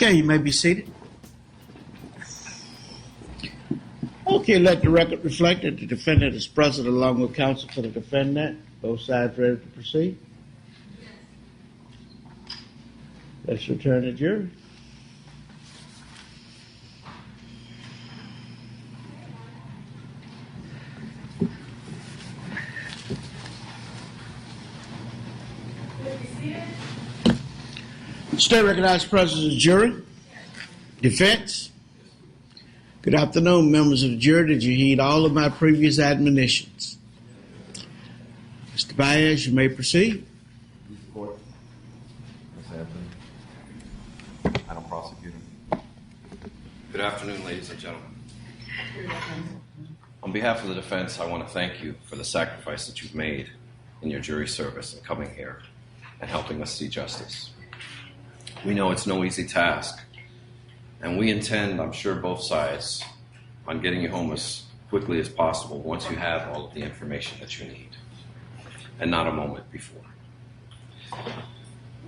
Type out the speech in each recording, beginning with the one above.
Okay, you may be seated. Okay, let the record reflect that the defendant is present along with counsel for the defendant. Both sides ready to proceed? Let's return to jury. State recognized presence of the jury. Defense. Good afternoon, members of the jury. Did you heed all of my previous admonitions? Mr. Baez, you may proceed. Court. Jose Anthony. I don't prosecute him. Good afternoon, ladies and gentlemen. On behalf of the defense, I want to thank you for the sacrifice that you've made in your jury service and coming here and helping us see justice. We know it's no easy task, and we intend, I'm sure, both sides on getting you home as quickly as possible once you have all of the information that you need, and not a moment before.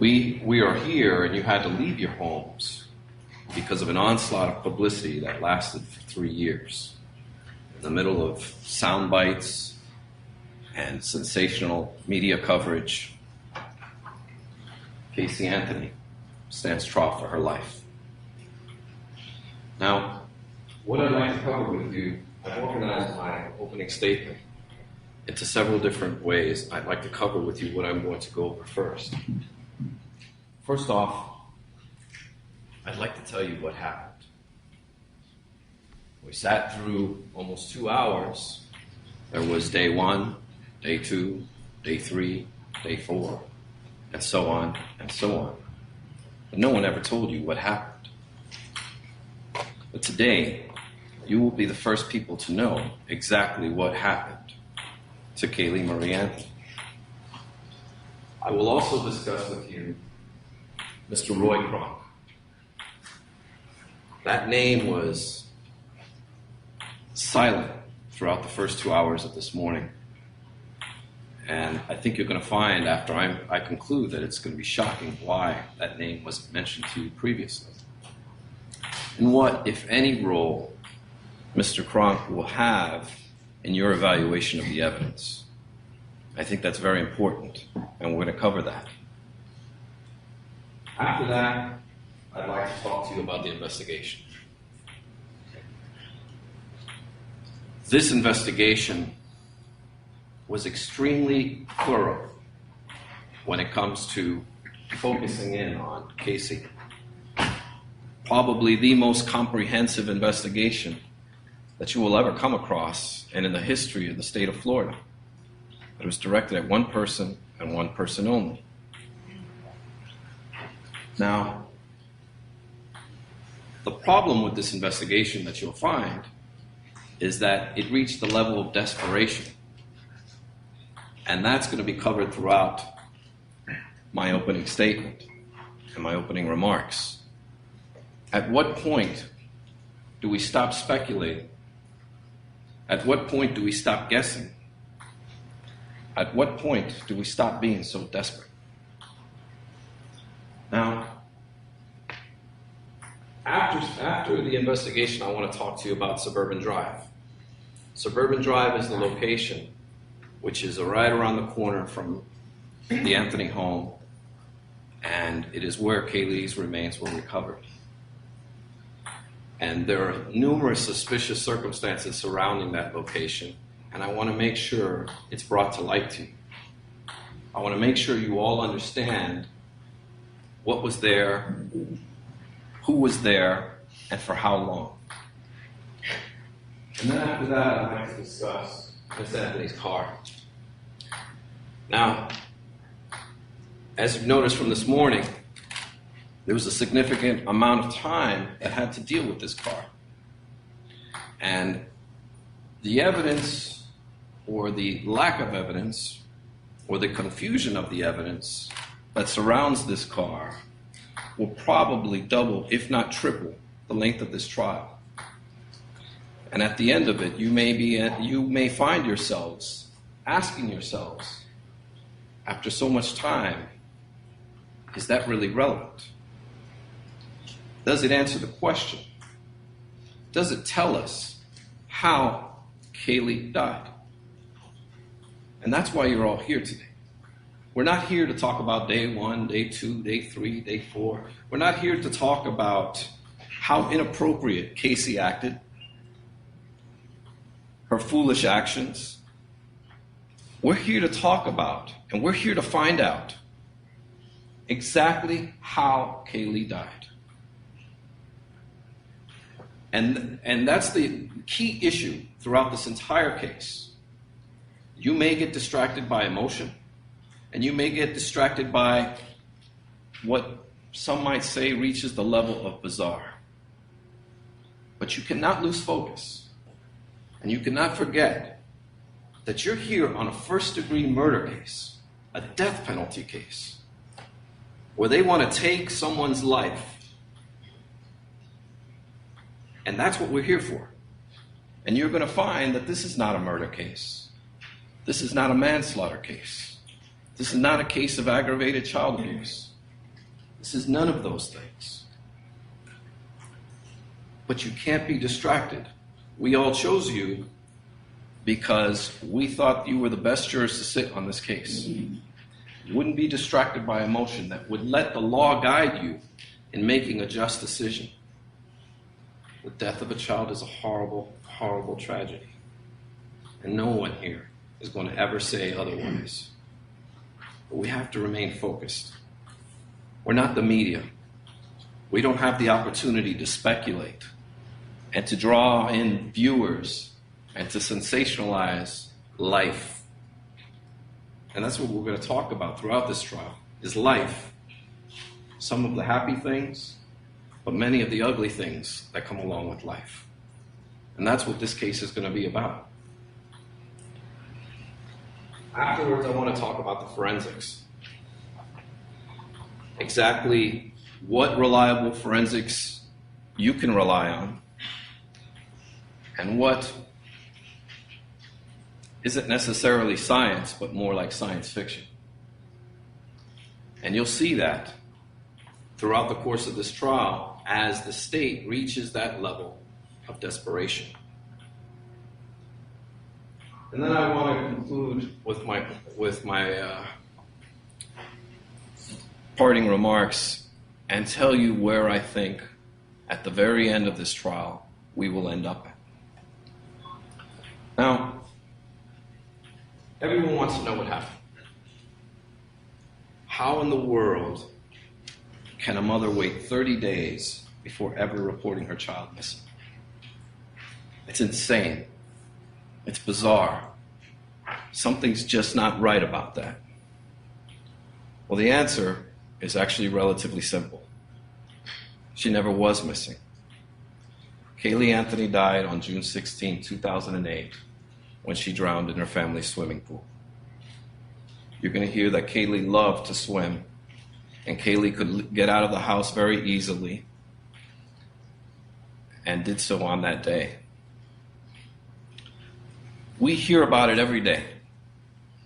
We are here, and you had to leave your homes because of an onslaught of publicity that lasted for 3 years, in the middle of sound bites and sensational media coverage. Caylee Anthony stands trial for her life. Now, what I'd like to cover with you, I've organized my opening statement into several different ways. I'd like to cover with you what I'm going to go over first. First off, I'd like to tell you what happened. We sat through almost 2 hours. There was day 1, day 2, day 3, day 4, and so on and so on. But no one ever told you what happened. But today, you will be the first people to know exactly what happened to Caylee Marie Anthony. I will also discuss with you Mr. Roy Kronk. That name was silent throughout the first 2 hours of this morning. And I think you're going to find after I conclude that it's going to be shocking why that name wasn't mentioned to you previously. And what, if any, role Mr. Kronk will have in your evaluation of the evidence. I think that's very important, and we're going to cover that. After that, I'd like to talk to you about the investigation. This investigation was extremely thorough when it comes to focusing in on Caylee. Probably the most comprehensive investigation that you will ever come across and in the history of the state of Florida. It was directed at one person and one person only. Now, the problem with this investigation that you'll find is that it reached the level of desperation. And that's going to be covered throughout my opening statement and my opening remarks. At what point do we stop speculating? At what point do we stop guessing? At what point do we stop being so desperate? Now, after the investigation, I want to talk to you about Suburban Drive. Suburban Drive is the location which is right around the corner from the Anthony home, and it is where Caylee's remains were recovered. And there are numerous suspicious circumstances surrounding that location, and I want to make sure it's brought to light to you. I want to make sure you all understand what was there, who was there, and for how long. And then after that, I'd like to discuss Miss Anthony's car. Now, as you've noticed from this morning, there was a significant amount of time that had to deal with this car. And the evidence, or the lack of evidence, or the confusion of the evidence that surrounds this car will probably double, if not triple, the length of this trial. And at the end of it, you may find yourselves asking yourselves, after so much time, is that really relevant? Does it answer the question? Does it tell us how Caylee died? And that's why you're all here today. We're not here to talk about day 1, day 2, day 3, day 4. We're not here to talk about how inappropriate Casey acted, her foolish actions. We're here to talk about, and we're here to find out exactly how Caylee died. And that's the key issue throughout this entire case. You may get distracted by emotion, and you may get distracted by what some might say reaches the level of bizarre. But you cannot lose focus, and you cannot forget that you're here on a first-degree murder case, a death penalty case, where they want to take someone's life. And that's what we're here for. And you're going to find that this is not a murder case. This is not a manslaughter case. This is not a case of aggravated child abuse. This is none of those things. But you can't be distracted. We all chose you because we thought you were the best jurors to sit on this case. You wouldn't be distracted by emotion that would let the law guide you in making a just decision. The death of a child is a horrible, horrible tragedy. And no one here is going to ever say otherwise. But we have to remain focused. We're not the media. We don't have the opportunity to speculate and to draw in viewers and to sensationalize life. And that's what we're going to talk about throughout this trial, is life. Some of the happy things, but many of the ugly things that come along with life. And that's what this case is going to be about. Afterwards, I want to talk about the forensics. Exactly what reliable forensics you can rely on, and what isn't necessarily science, but more like science fiction. And you'll see that throughout the course of this trial as the state reaches that level of desperation. And then I want to conclude with my parting remarks and tell you where I think at the very end of this trial we will end up at. Now, everyone wants to know what happened. How in the world can a mother wait 30 days before ever reporting her child missing? It's insane. It's bizarre. Something's just not right about that. Well, the answer is actually relatively simple. She never was missing. Caylee Anthony died on June 16, 2008, when she drowned in her family's swimming pool. You're going to hear that Caylee loved to swim, and Caylee could get out of the house very easily, and did so on that day. We hear about it every day,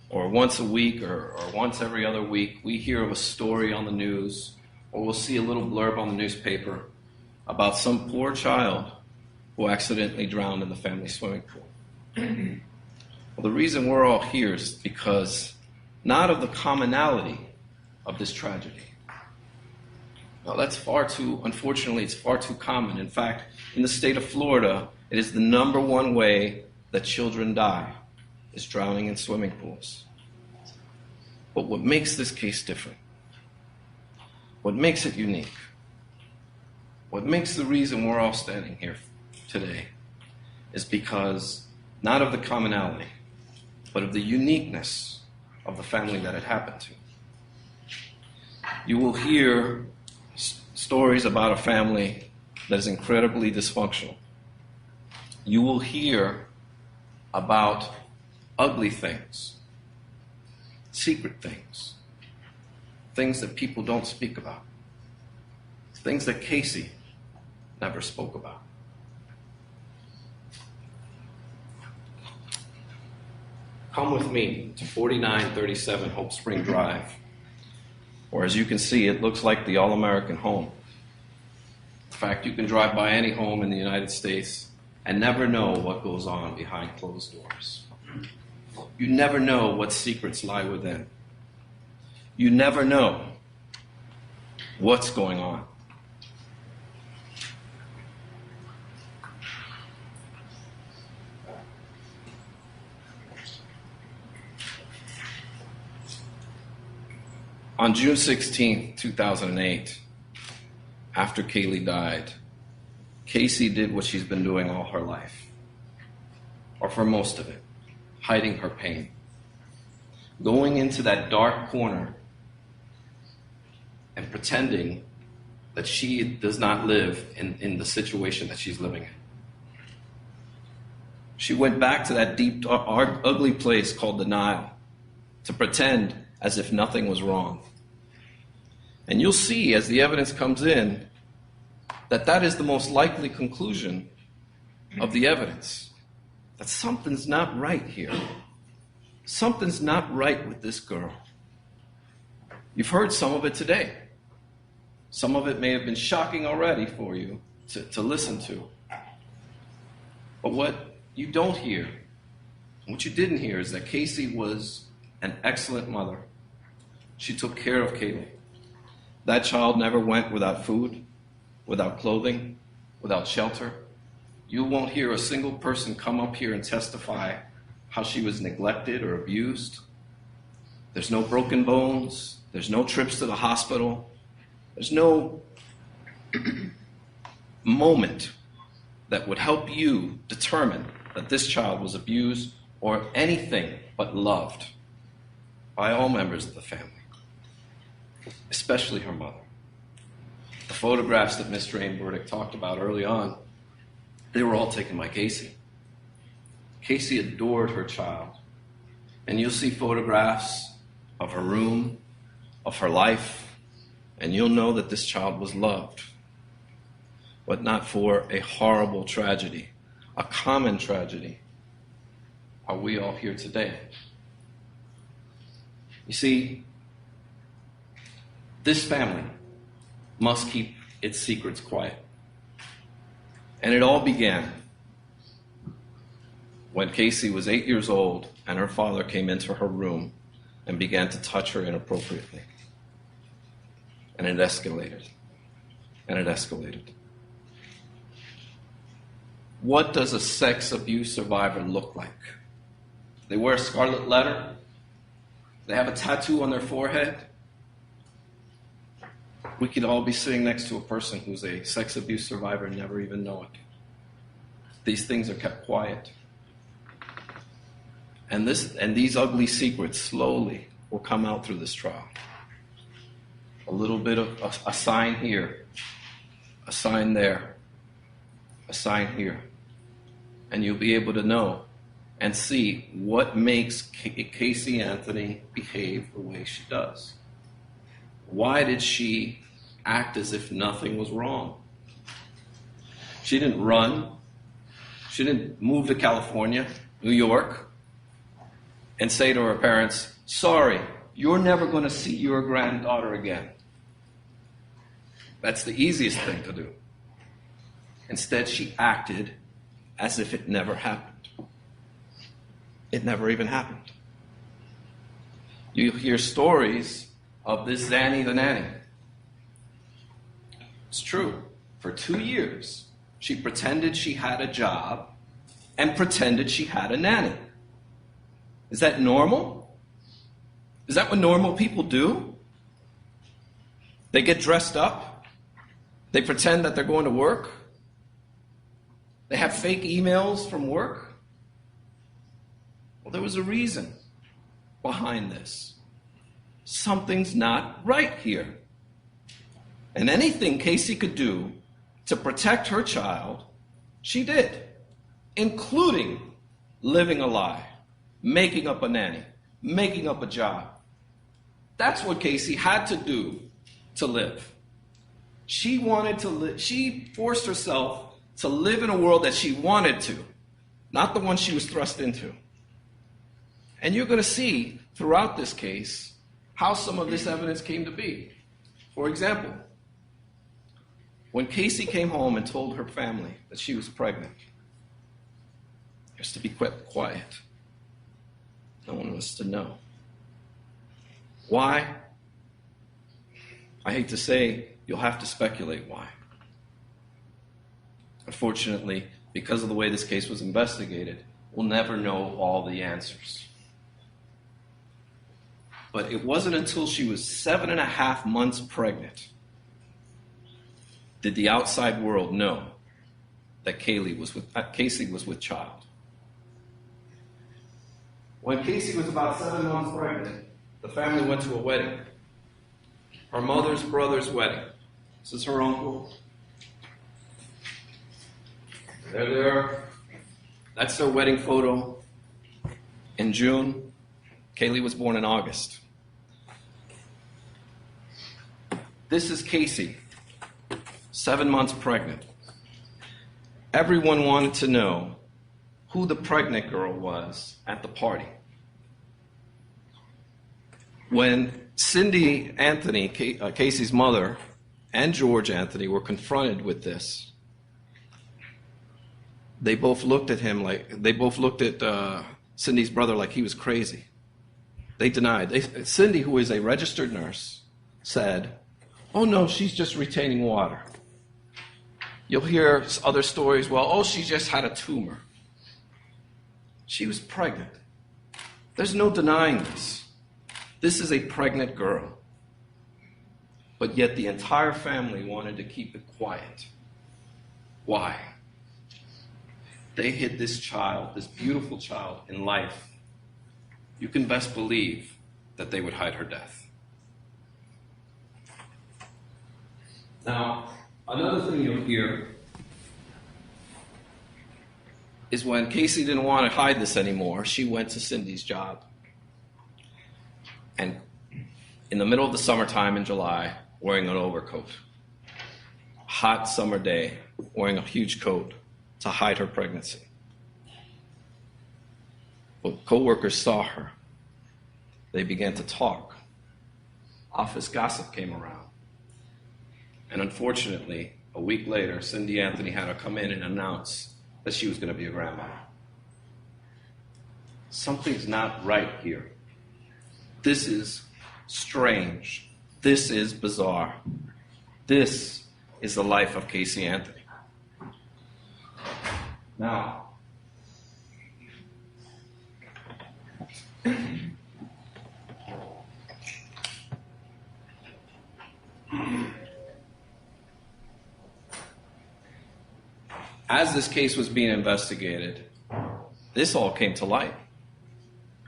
or once a week, or once every other week. We hear of a story on the news, or we'll see a little blurb on the newspaper about some poor child who accidentally drowned in the family swimming pool. Well, the reason we're all here is because not of the commonality of this tragedy. Now, unfortunately, it's far too common. In fact, in the state of Florida, it is the number one way that children die, is drowning in swimming pools. But what makes this case different, what makes it unique, what makes the reason we're all standing here today is because not of the commonality, but of the uniqueness of the family that it happened to. You will hear stories about a family that is incredibly dysfunctional. You will hear about ugly things, secret things, things that people don't speak about, things that Casey never spoke about. Come with me to 4937 Hope Spring Drive, or as you can see, it looks like the all-American home. In fact, you can drive by any home in the United States and never know what goes on behind closed doors. You never know what secrets lie within. You never know what's going on. On June 16, 2008, after Caylee died, Casey did what she's been doing all her life, or for most of it, hiding her pain. Going into that dark corner and pretending that she does not live in the situation that she's living in. She went back to that deep, ugly place called the Nile to pretend as if nothing was wrong. And you'll see as the evidence comes in that that is the most likely conclusion of the evidence. That something's not right here. Something's not right with this girl. You've heard some of it today. Some of it may have been shocking already for you to listen to. But what you don't hear, what you didn't hear, is that Casey was an excellent mother. She took care of Caylee. That child never went without food, without clothing, without shelter. You won't hear a single person come up here and testify how she was neglected or abused. There's no broken bones. There's no trips to the hospital. There's no moment that would help you determine that this child was abused or anything but loved by all members of the family, especially her mother. The photographs that Ms. Drain-Burdick talked about early on, they were all taken by Casey. Casey adored her child. And you'll see photographs of her room, of her life, and you'll know that this child was loved, but not for a horrible tragedy, a common tragedy. Are we all here today? You see, this family must keep its secrets quiet. And it all began when Casey was 8 years old and her father came into her room and began to touch her inappropriately. And it escalated. And it escalated. What does a sex abuse survivor look like? They wear a scarlet letter. They have a tattoo on their forehead. We could all be sitting next to a person who's a sex abuse survivor and never even know it. These things are kept quiet. And these ugly secrets slowly will come out through this trial. A little bit of a sign here, a sign there, a sign here. And you'll be able to know and see what makes Caylee Anthony behave the way she does. Why did she act as if nothing was wrong? She didn't run. She didn't move to California, New York, and say to her parents, sorry, you're never going to see your granddaughter again. That's the easiest thing to do. Instead, she acted as if it never happened. It never even happened. You hear stories of this Zanny the nanny. It's true. For 2 years, she pretended she had a job and pretended she had a nanny. Is that normal? Is that what normal people do? They get dressed up. They pretend that they're going to work. They have fake emails from work. Well, there was a reason behind this. Something's not right here. And anything Casey could do to protect her child, she did, including living a lie, making up a nanny, making up a job. That's what Casey had to do to live. She wanted to live. She forced herself to live in a world that she wanted to, not the one she was thrust into. And you're going to see throughout this case how some of this evidence came to be. For example, When Casey came home and told her family that she was pregnant, it was to be kept quiet. No one was to know. Why? I hate to say, you'll have to speculate why. Unfortunately, because of the way this case was investigated, we'll never know all the answers. But it wasn't until she was 7.5 months pregnant did the outside world know that Casey was with child. When Casey was about 7 months pregnant, the family went to a wedding. Her mother's brother's wedding. This is her uncle. They're there. That's their wedding photo. In June, Caylee was born in August. This is Casey, 7 months pregnant. Everyone wanted to know who the pregnant girl was at the party. When Cindy Anthony, Casey's mother, and George Anthony were confronted with this, they both looked at Cindy's brother like he was crazy. They denied. Cindy, who is a registered nurse, said, "Oh no, she's just retaining water." You'll hear other stories, well, oh, she just had a tumor. She was pregnant. There's no denying this. This is a pregnant girl. But yet the entire family wanted to keep it quiet. Why? They hid this child, this beautiful child, in life. You can best believe that they would hide her death. Now, another thing you'll hear is when Casey didn't want to hide this anymore, she went to Cindy's job. And in the middle of the summertime in July, wearing an overcoat. Hot summer day, wearing a huge coat to hide her pregnancy. When co-workers saw her, they began to talk. Office gossip came around. And unfortunately, a week later, Cindy Anthony had to come in and announce that she was going to be a grandma. Something's not right here. This is strange. This is bizarre. This is the life of Caylee Anthony. Now, as this case was being investigated, this all came to light.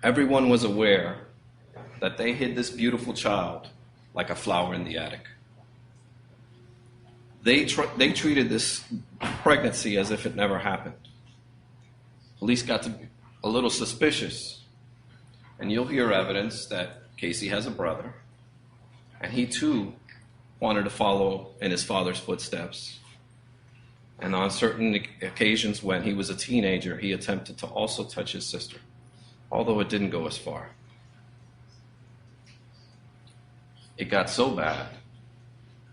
Everyone was aware that they hid this beautiful child like a flower in the attic. They treated this pregnancy as if it never happened. Police got to be a little suspicious, and you'll hear evidence that Casey has a brother, and he too wanted to follow in his father's footsteps. And on certain occasions when he was a teenager, he attempted to also touch his sister, although it didn't go as far. It got so bad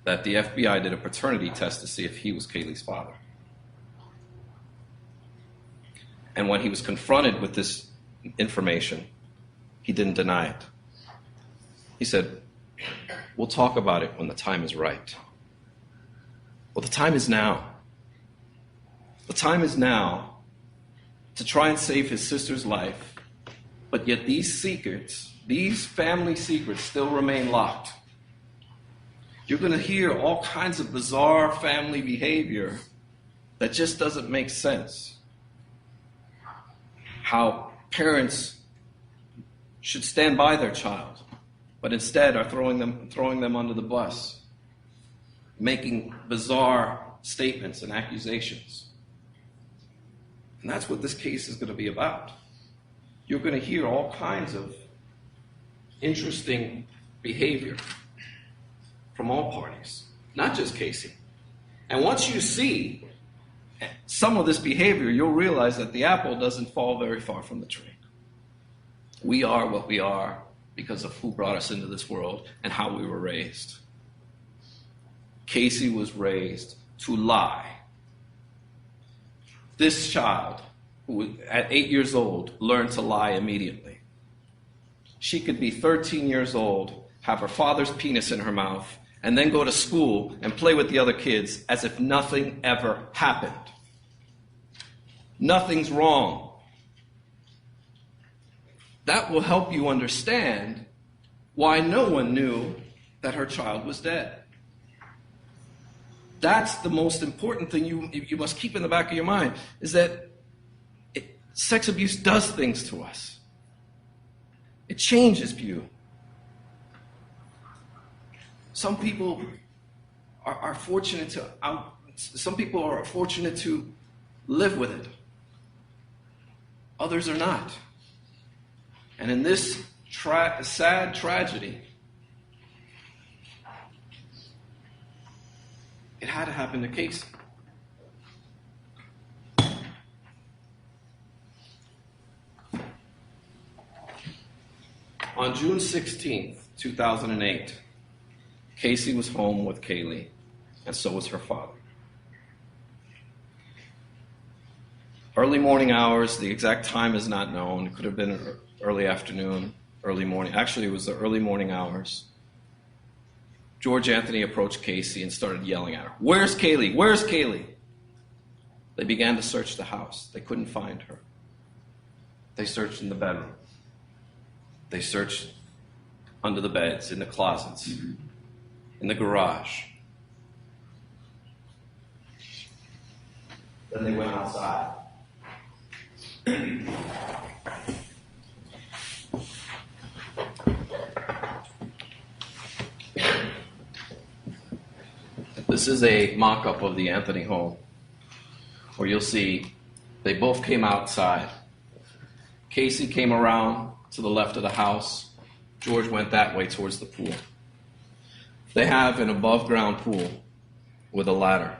that the FBI did a paternity test to see if he was Caylee's father. And when he was confronted with this information, he didn't deny it. He said, "We'll talk about it when the time is right." Well, the time is now. The time is now to try and save his sister's life, but yet these secrets, these family secrets, still remain locked. You're going to hear all kinds of bizarre family behavior that just doesn't make sense. How parents should stand by their child, but instead are throwing them under the bus, making bizarre statements and accusations. And that's what this case is going to be about. You're going to hear all kinds of interesting behavior from all parties, not just Casey. And once you see some of this behavior, you'll realize that the apple doesn't fall very far from the tree. We are what we are because of who brought us into this world and how we were raised. Casey was raised to lie. This child, who at 8 years old, learned to lie immediately. She could be 13 years old, have her father's penis in her mouth, and then go to school and play with the other kids as if nothing ever happened. Nothing's wrong. That will help you understand why no one knew that her child was dead. That's the most important thing you must keep in the back of your mind, is that sex abuse does things to us. It changes you. Some people are fortunate to live with it. Others are not. And in this sad tragedy, it had to happen to Casey. On June 16th, 2008, Casey was home with Caylee, and so was her father. Early morning hours, the exact time is not known. It could have been early afternoon, early morning. Actually, it was the early morning hours. George Anthony approached Casey and started yelling at her. "Where's Caylee? Where's Caylee?" They began to search the house. They couldn't find her. They searched in the bedroom. They searched under the beds, in the closets, in the garage. Then they went outside. This is a mock-up of the Anthony home, where you'll see they both came outside. Casey came around to the left of the house. George went that way towards the pool. They have an above-ground pool with a ladder.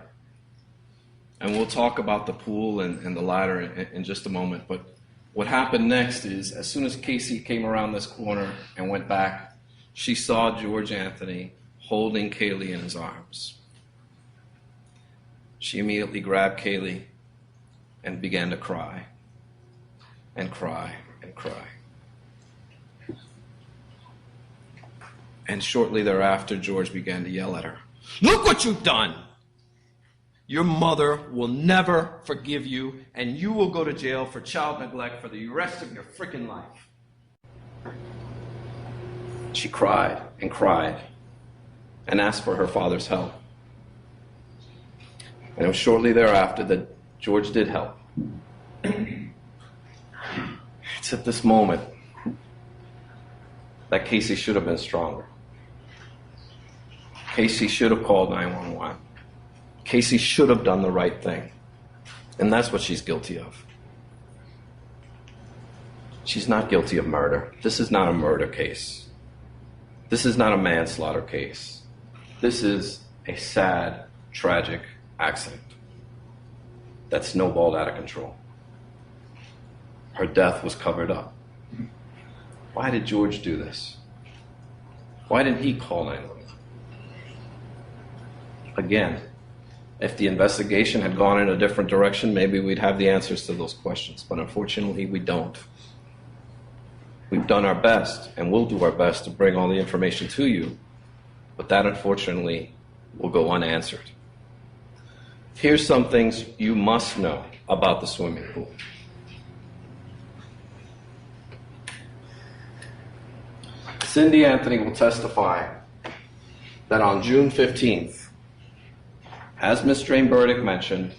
And we'll talk about the pool and the ladder in just a moment. But what happened next is, as soon as Casey came around this corner and went back, she saw George Anthony holding Caylee in his arms. She immediately grabbed Caylee and began to cry and cry and cry. And shortly thereafter, George began to yell at her, "Look what you've done! Your mother will never forgive you, and you will go to jail for child neglect for the rest of your freaking life." She cried and asked for her father's help. And it was shortly thereafter that George did help. It's at this moment that Casey should have been stronger. Casey should have called 911. Casey should have done the right thing. And that's what she's guilty of. She's not guilty of murder. This is not a murder case. This is not a manslaughter case. This is a sad, tragic accident that snowballed out of control. Her death was covered up. Why did George do this? Why didn't he call 911? Again, if the investigation had gone in a different direction, maybe we'd have the answers to those questions. But unfortunately, we don't. We've done our best, and we'll do our best to bring all the information to you. But that, unfortunately, will go unanswered. Here's some things you must know about the swimming pool. Cindy Anthony will testify that on June 15th, as Ms. Drain-Burdick mentioned,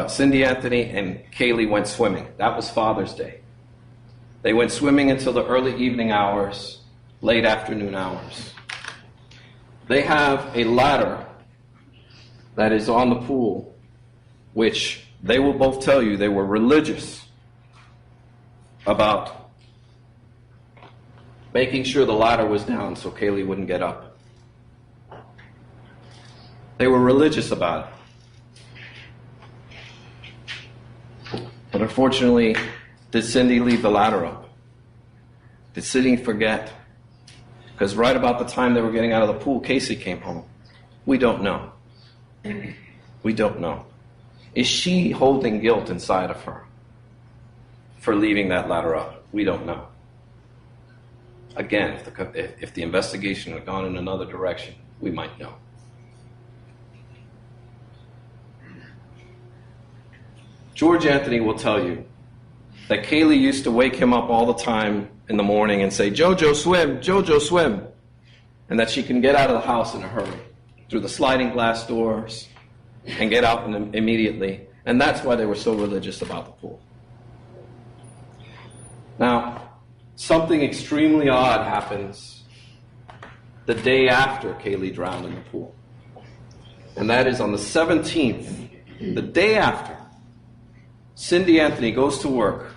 Cindy Anthony and Caylee went swimming. That was Father's Day. They went swimming until the early evening hours, late afternoon hours. They have a ladder that is on the pool, which they will both tell you they were religious about making sure the ladder was down so Caylee wouldn't get up. They were religious about it. But unfortunately, did Cindy leave the ladder up? Did Cindy forget? Because right about the time they were getting out of the pool, Casey came home. We don't know. We don't know. Is she holding guilt inside of her for leaving that ladder up? We don't know. Again, if the investigation had gone in another direction, we might know. George Anthony will tell you that Caylee used to wake him up all the time in the morning and say, "Jojo, swim, Jojo, swim," and that she can get out of the house in a hurry through the sliding glass doors and get out immediately. And that's why they were so religious about the pool. Now, something extremely odd happens the day after Caylee drowned in the pool. And that is on the 17th, the day after, Cindy Anthony goes to work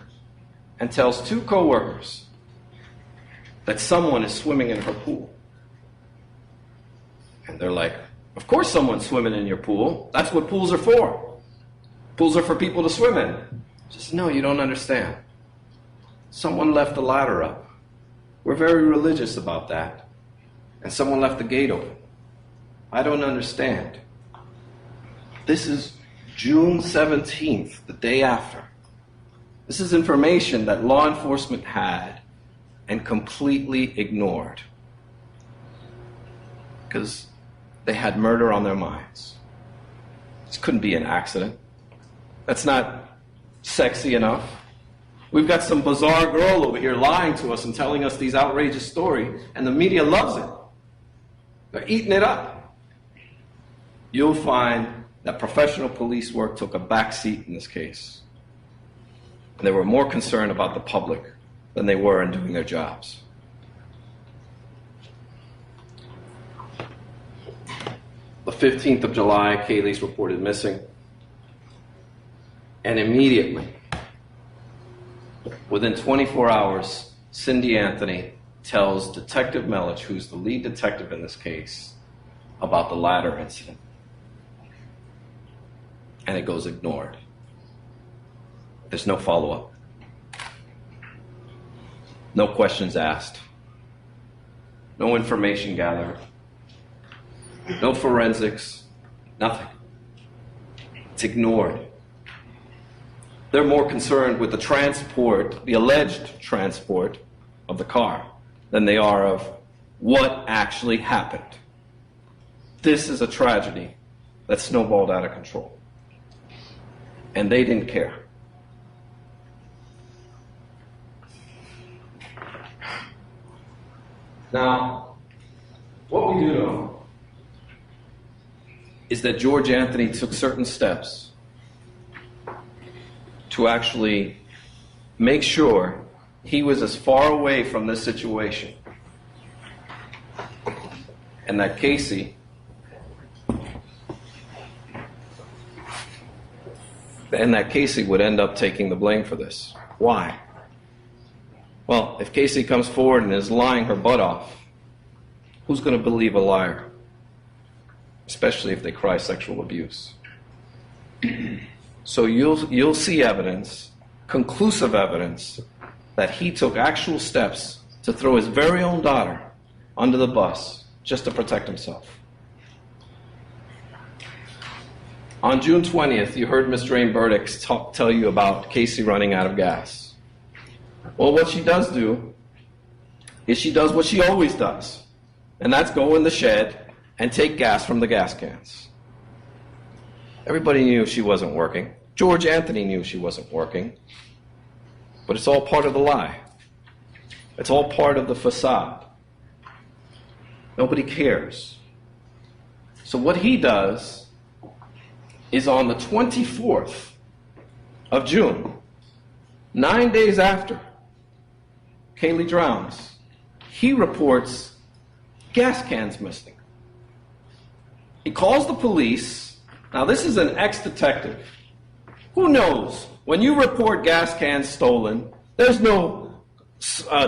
and tells 2 coworkers that someone is swimming in her pool. And they're like, "Of course someone's swimming in your pool. That's what pools are for. Pools are for people to swim in." She says, "No, you don't understand. Someone left the ladder up. We're very religious about that. And someone left the gate open. I don't understand." This is June 17th, the day after. This is information that law enforcement had and completely ignored because they had murder on their minds. This couldn't be an accident. That's not sexy enough. We've got some bizarre girl over here lying to us and telling us these outrageous stories, and the media loves it. They're eating it up. You'll find that professional police work took a back seat in this case. And they were more concerned about the public than they were in doing their jobs. The 15th of July, Caylee's reported missing. And immediately, within 24 hours, Cindy Anthony tells Detective Melich, who's the lead detective in this case, about the ladder incident. And it goes ignored. There's no follow-up. No questions asked. No information gathered. No forensics. Nothing. It's ignored. They're more concerned with the transport, the alleged transport of the car, than they are of what actually happened. This is a tragedy that snowballed out of control. And they didn't care. Now, what we do know is that George Anthony took certain steps to actually make sure he was as far away from this situation and that Caylee would end up taking the blame for this. Why? Well, if Caylee comes forward and is lying her butt off, who's going to believe a liar? Especially if they cry sexual abuse. So you'll see evidence, conclusive evidence, that he took actual steps to throw his very own daughter under the bus just to protect himself. On June 20th, you heard Ms. Drain Burdick tell you about Caylee running out of gas. Well, what she does do is she does what she always does, and that's go in the shed and take gas from the gas cans. Everybody knew she wasn't working. George Anthony knew she wasn't working. But it's all part of the lie. It's all part of the facade. Nobody cares. So what he does is on the 24th of June, 9 days after Caylee drowns, he reports gas cans missing. He calls the police. Now, this is an ex-detective. Who knows? When you report gas cans stolen, there's no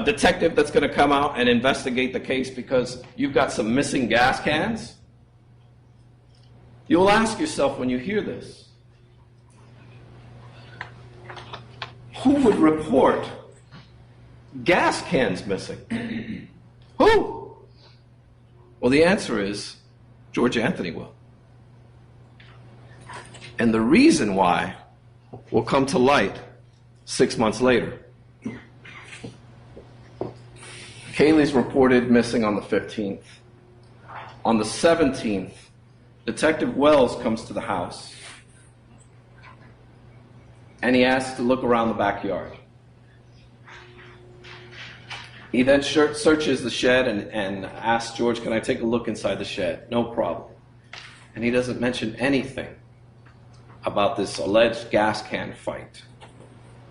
detective that's going to come out and investigate the case because you've got some missing gas cans. You'll ask yourself when you hear this, who would report gas cans missing? Who? Well, the answer is George Anthony will. And the reason why will come to light 6 months later. Caylee's reported missing on the 15th. On the 17th, Detective Wells comes to the house and he asks to look around the backyard. He then searches the shed and asks George, can I take a look inside the shed? No problem. And he doesn't mention anything about this alleged gas can fight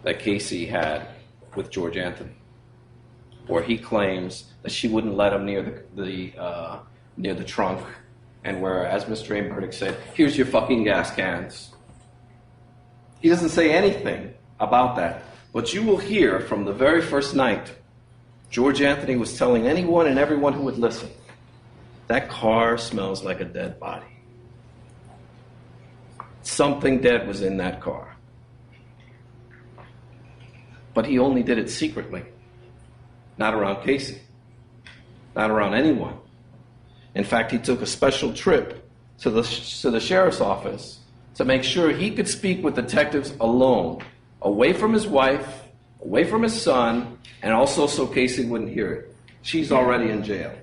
that Casey had with George Anthony, where he claims that she wouldn't let him near the trunk, and where, as Mr. Burdick said, here's your fucking gas cans. He doesn't say anything about that, but you will hear from the very first night George Anthony was telling anyone and everyone who would listen, that car smells like a dead body. Something dead was in that car. But he only did it secretly, not around Casey, not around anyone. In fact, he took a special trip to the sheriff's office to make sure he could speak with detectives alone, away from his wife, away from his son, and also so Casey wouldn't hear it. She's already in jail.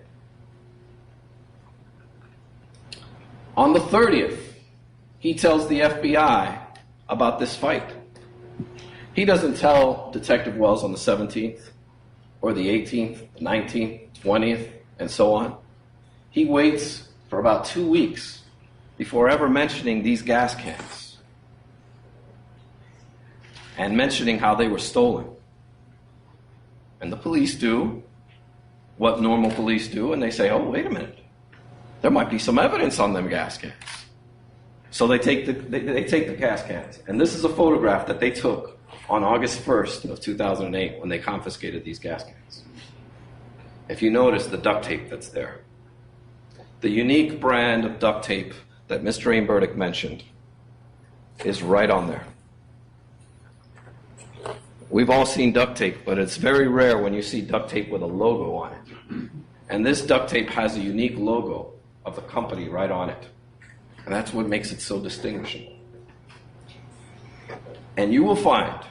On the 30th, he tells the FBI about this fight. He doesn't tell Detective Wells on the 17th, or the 18th, 19th, 20th, and so on. He waits for about 2 weeks before ever mentioning these gas cans and mentioning how they were stolen. And the police do what normal police do, and they say, oh, wait a minute. There might be some evidence on them gas cans. So they take the gas cans. And this is a photograph that they took on August 1st of 2008 when they confiscated these gas cans. If you notice the duct tape that's there, the unique brand of duct tape that Mr. Burdick mentioned is right on there. We've all seen duct tape, but it's very rare when you see duct tape with a logo on it. And this duct tape has a unique logo of the company right on it. And that's what makes it so distinguishable. And you will find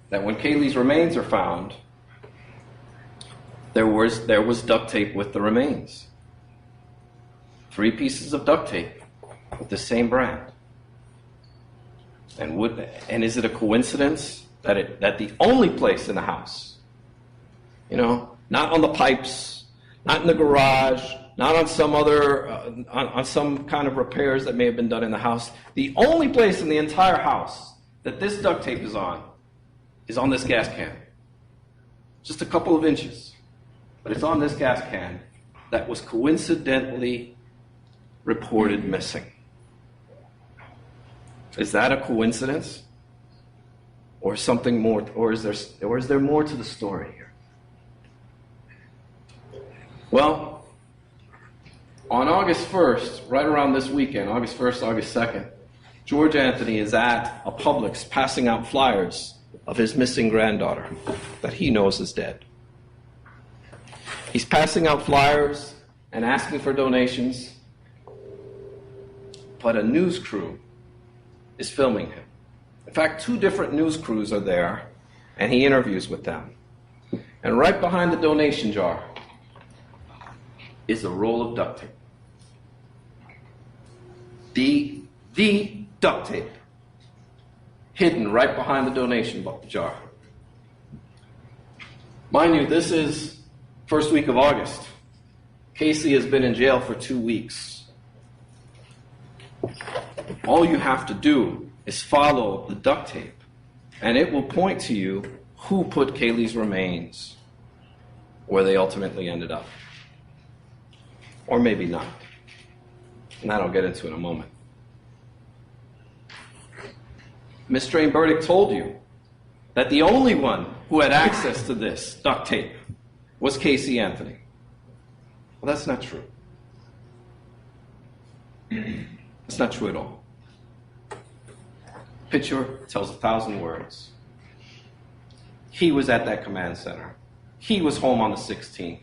that when Caylee's remains are found, there was duct tape with the remains. 3 pieces of duct tape with the same brand. And is it a coincidence that the only place in the house, not on the pipes, not in the garage, not on some other, on some kind of repairs that may have been done in the house, the only place in the entire house that this duct tape is on this gas can. Just a couple of inches. But it's on this gas can that was coincidentally reported missing. Is that a coincidence? Or something more, or is there more to the story here? Well, on August 1st, right around this weekend, August 1st, August 2nd, George Anthony is at a Publix passing out flyers of his missing granddaughter that he knows is dead. He's passing out flyers and asking for donations, but a news crew is filming him. In fact, 2 different news crews are there, and he interviews with them. And right behind the donation jar is a roll of duct tape. The duct tape hidden right behind the donation jar. Mind you, this is first week of August. Casey has been in jail for 2 weeks. All you have to do is follow the duct tape, and it will point to you who put Caylee's remains where they ultimately ended up. Or maybe not. And that I'll get into in a moment. Mr. Burdick told you that the only one who had access to this duct tape was Caylee Anthony. Well, that's not true. That's not true at all. Picture tells 1,000 words. He was at that command center. He was home on the 16th.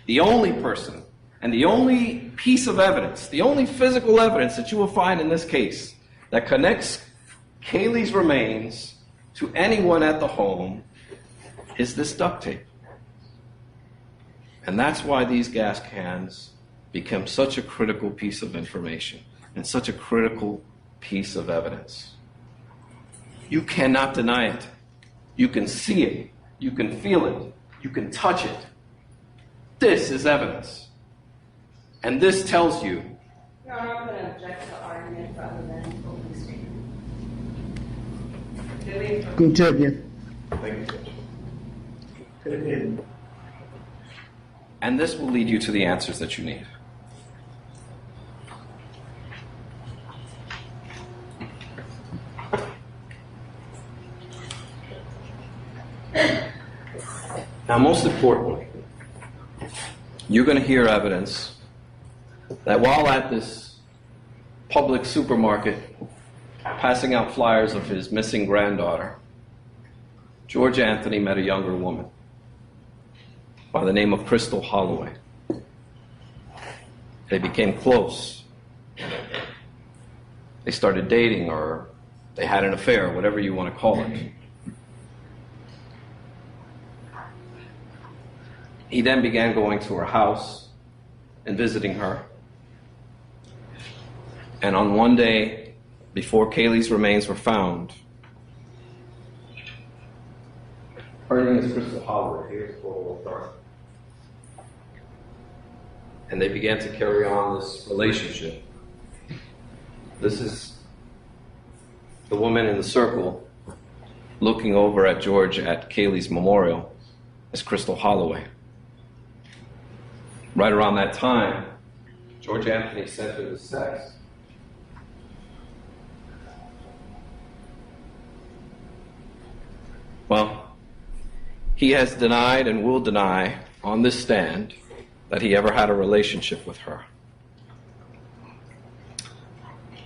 The only person and the only piece of evidence, the only physical evidence that you will find in this case that connects Caylee's remains to anyone at the home is this duct tape. And that's why these gas cans become such a critical piece of information and such a critical piece of evidence. You cannot deny it. You can see it. You can feel it. You can touch it. This is evidence. And this tells you. Your Honor, I'm going to object to the argument rather than opening statement. Continue. Thank you, Judge. And this will lead you to the answers that you need. Now, most importantly, you're going to hear evidence that while at this public supermarket passing out flyers of his missing granddaughter, George Anthony met a younger woman by the name of Crystal Holloway. They became close. They started dating, or they had an affair, whatever you want to call it. He then began going to her house and visiting her. And on one day, before Caylee's remains were found, her name is Crystal Holloway. Here's a photo of her. And they began to carry on this relationship. This is the woman in the circle looking over at George at Caylee's memorial is Crystal Holloway. Right around that time, George Anthony sent her this text. Well, he has denied and will deny on this stand that he ever had a relationship with her.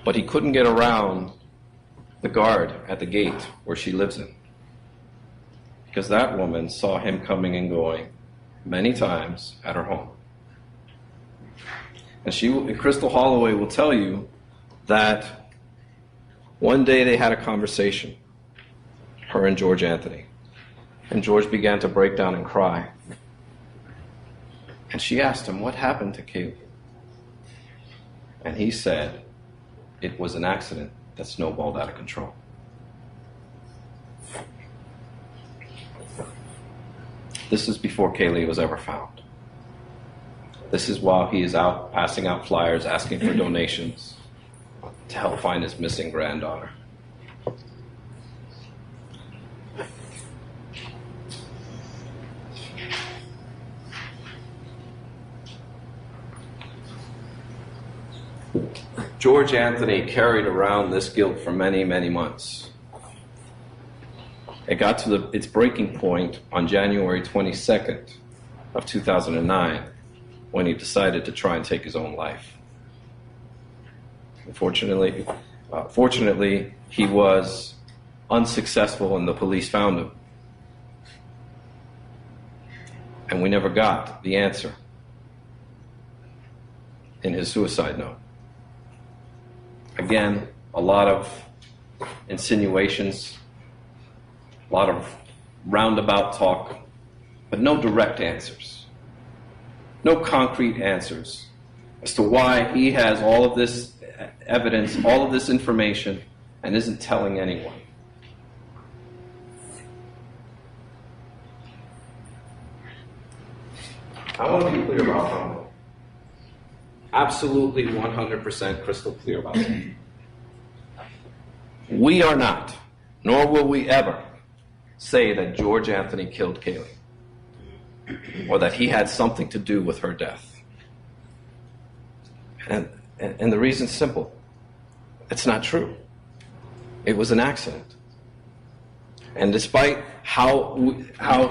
But he couldn't get around the guard at the gate where she lives in, because that woman saw him coming and going many times at her home. And Crystal Holloway will tell you that one day they had a conversation, her and George Anthony. And George began to break down and cry. And she asked him, what happened to Caylee? And he said, it was an accident that snowballed out of control. This is before Caylee was ever found. This is while he is out passing out flyers asking for donations to help find his missing granddaughter. George Anthony carried around this guilt for many, many months. It got to its breaking point on January 22nd of 2009 when he decided to try and take his own life. Fortunately, he was unsuccessful and the police found him. And we never got the answer in his suicide note. Again, a lot of insinuations, a lot of roundabout talk, but no direct answers. No concrete answers as to why he has all of this evidence, all of this information, and isn't telling anyone. I want to be clear about something. Absolutely 100% crystal clear about something. We are not, nor will we ever, say that George Anthony killed Caylee, or that he had something to do with her death. And the reason's simple. It's not true. It was an accident. And despite how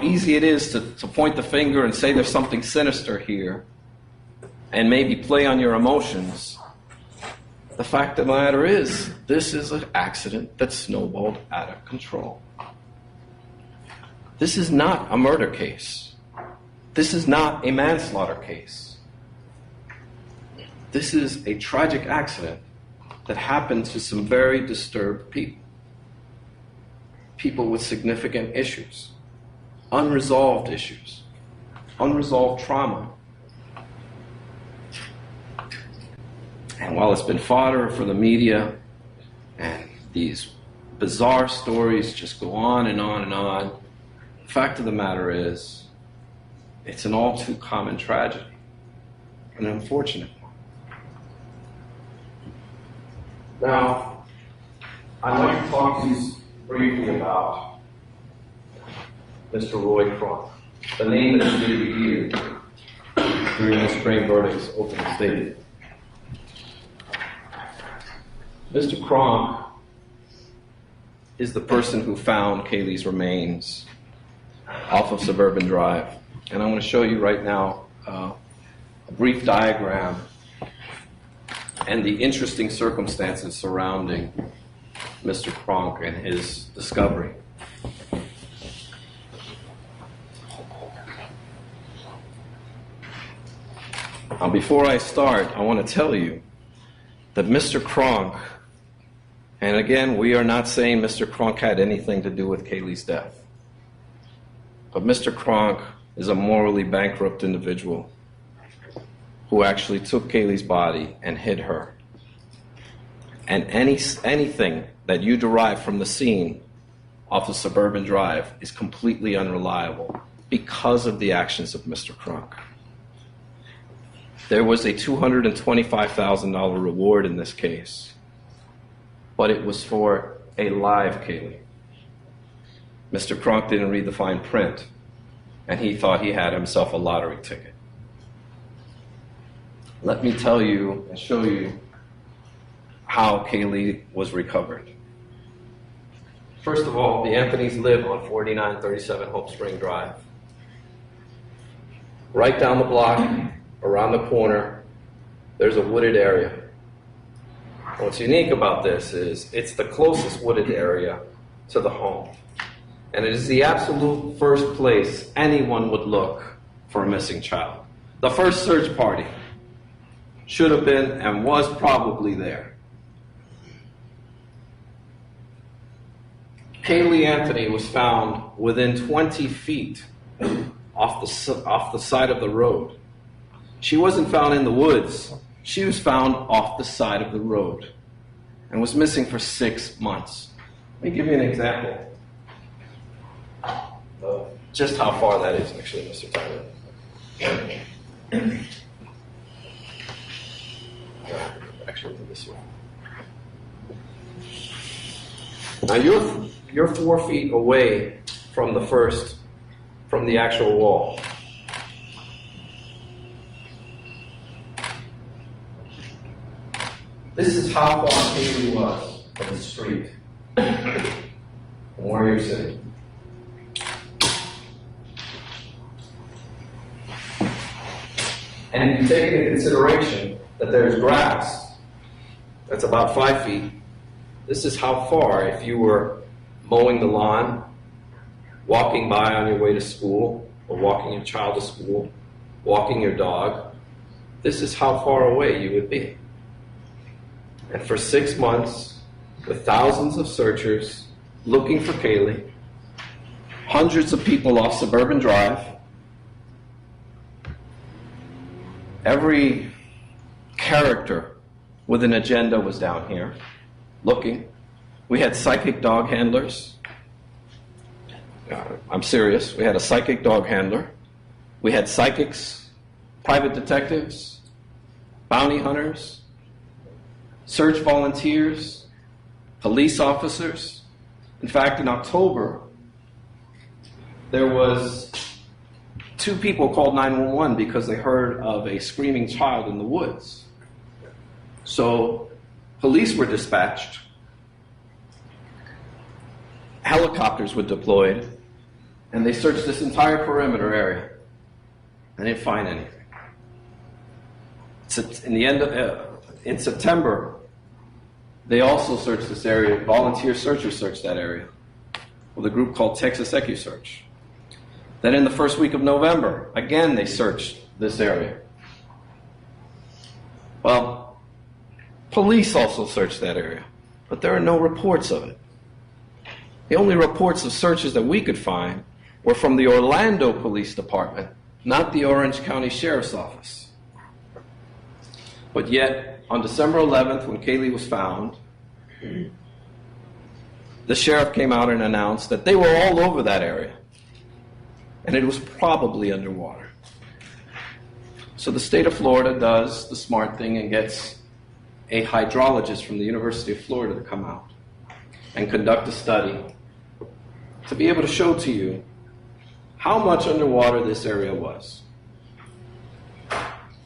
easy it is to point the finger and say there's something sinister here, and maybe play on your emotions, the fact of the matter is, this is an accident that snowballed out of control. This is not a murder case. This is not a manslaughter case. This is a tragic accident that happened to some very disturbed people. People with significant issues, unresolved issues, unresolved trauma. And while it's been fodder for the media, and these bizarre stories just go on and on and on, the fact of the matter is, it's an all too common tragedy, an unfortunate one. Now, I'd like to talk to you briefly about Mr. Roy Kronk, the name that you did hear during the spring verdict's opening statement. Mr. Kronk is the person who found Caylee's remains off of Suburban Drive. And I'm going to show you right now a brief diagram and the interesting circumstances surrounding Mr. Kronk and his discovery. Now, before I start, I want to tell you that Mr. Kronk, and again, we are not saying Mr. Kronk had anything to do with Caylee's death, but Mr. Kronk is a morally bankrupt individual who actually took Caylee's body and hid her. And anything that you derive from the scene off of Suburban Drive is completely unreliable because of the actions of Mr. Kronk. There was a $225,000 reward in this case, but it was for a live Caylee. Mr. Kronk didn't read the fine print, and he thought he had himself a lottery ticket. Let me tell you and show you how Caylee was recovered. First of all, the Anthonys live on 4937 Hope Spring Drive. Right down the block, around the corner, there's a wooded area. What's unique about this is it's the closest wooded area to the home. And it is the absolute first place anyone would look for a missing child. The first search party should have been and was probably there. Caylee Anthony was found within 20 feet off the side of the road. She wasn't found in the woods. She was found off the side of the road and was missing for 6 months. Let me give you an example of just how far that is, actually, Mr. Tyler. Actually, this way. Now you're 4 feet away from the actual wall. This is how far Caylee was from the street, from where you're sitting. And if you take into consideration that there's grass that's about 5 feet, this is how far, if you were mowing the lawn, walking by on your way to school, or walking your child to school, walking your dog, this is how far away you would be. And for 6 months, with thousands of searchers looking for Caylee, hundreds of people off Suburban Drive, every character with an agenda was down here looking. We had psychic dog handlers. I'm serious. We had a psychic dog handler. We had psychics, private detectives, bounty hunters, search volunteers, police officers. In fact, in October, there was 2 people called 911 because they heard of a screaming child in the woods. So police were dispatched. Helicopters were deployed, and they searched this entire perimeter area. And they didn't find anything. In September, they also searched this area. Volunteer searchers searched that area with a group called Texas EcuSearch. Then in the first week of November, again they searched this area. Well, Police also searched that area, but there are no reports of it. The only reports of searches that we could find were from the Orlando Police Department, not the Orange County Sheriff's Office. But yet, on December 11th, when Caylee was found, the sheriff came out and announced that they were all over that area, and it was probably underwater. So the state of Florida does the smart thing and gets a hydrologist from the University of Florida to come out and conduct a study to be able to show to you how much underwater this area was.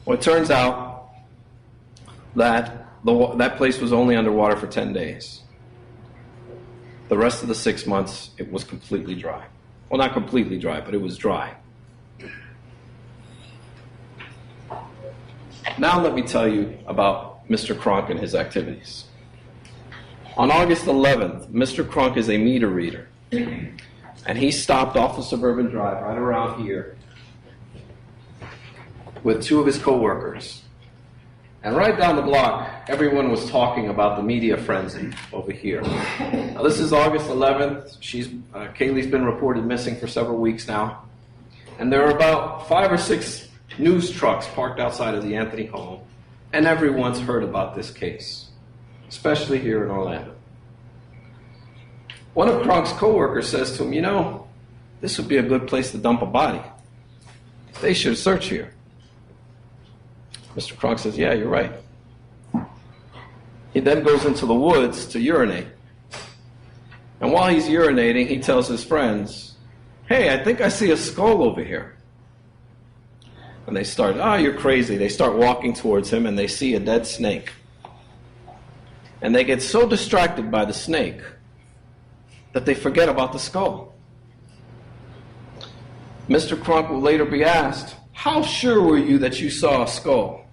Well, it turns out that that place was only underwater for 10 days. The rest of the 6 months, it was completely dry. Well, not completely dry, but it was dry. Now let me tell you about Mr. Cronk and his activities. On August 11th, Mr. Cronk is a meter reader, and he stopped off the Suburban Drive right around here with two of his co-workers. And right down the block, everyone was talking about the media frenzy over here. Now, this is August 11th. Caylee's been reported missing for several weeks now. And there are about 5 or 6 news trucks parked outside of the Anthony home, and everyone's heard about this case, especially here in Orlando. One of Cronk's co-workers says to him, "You know, this would be a good place to dump a body. They should search here." Mr. Cronk says, "Yeah, you're right." He then goes into the woods to urinate. And while he's urinating, he tells his friends, "Hey, I think I see a skull over here." And they start, "Oh, you're crazy." They start walking towards him, and they see a dead snake. And they get so distracted by the snake that they forget about the skull. Mr. Cronk will later be asked, "How sure were you that you saw a skull?"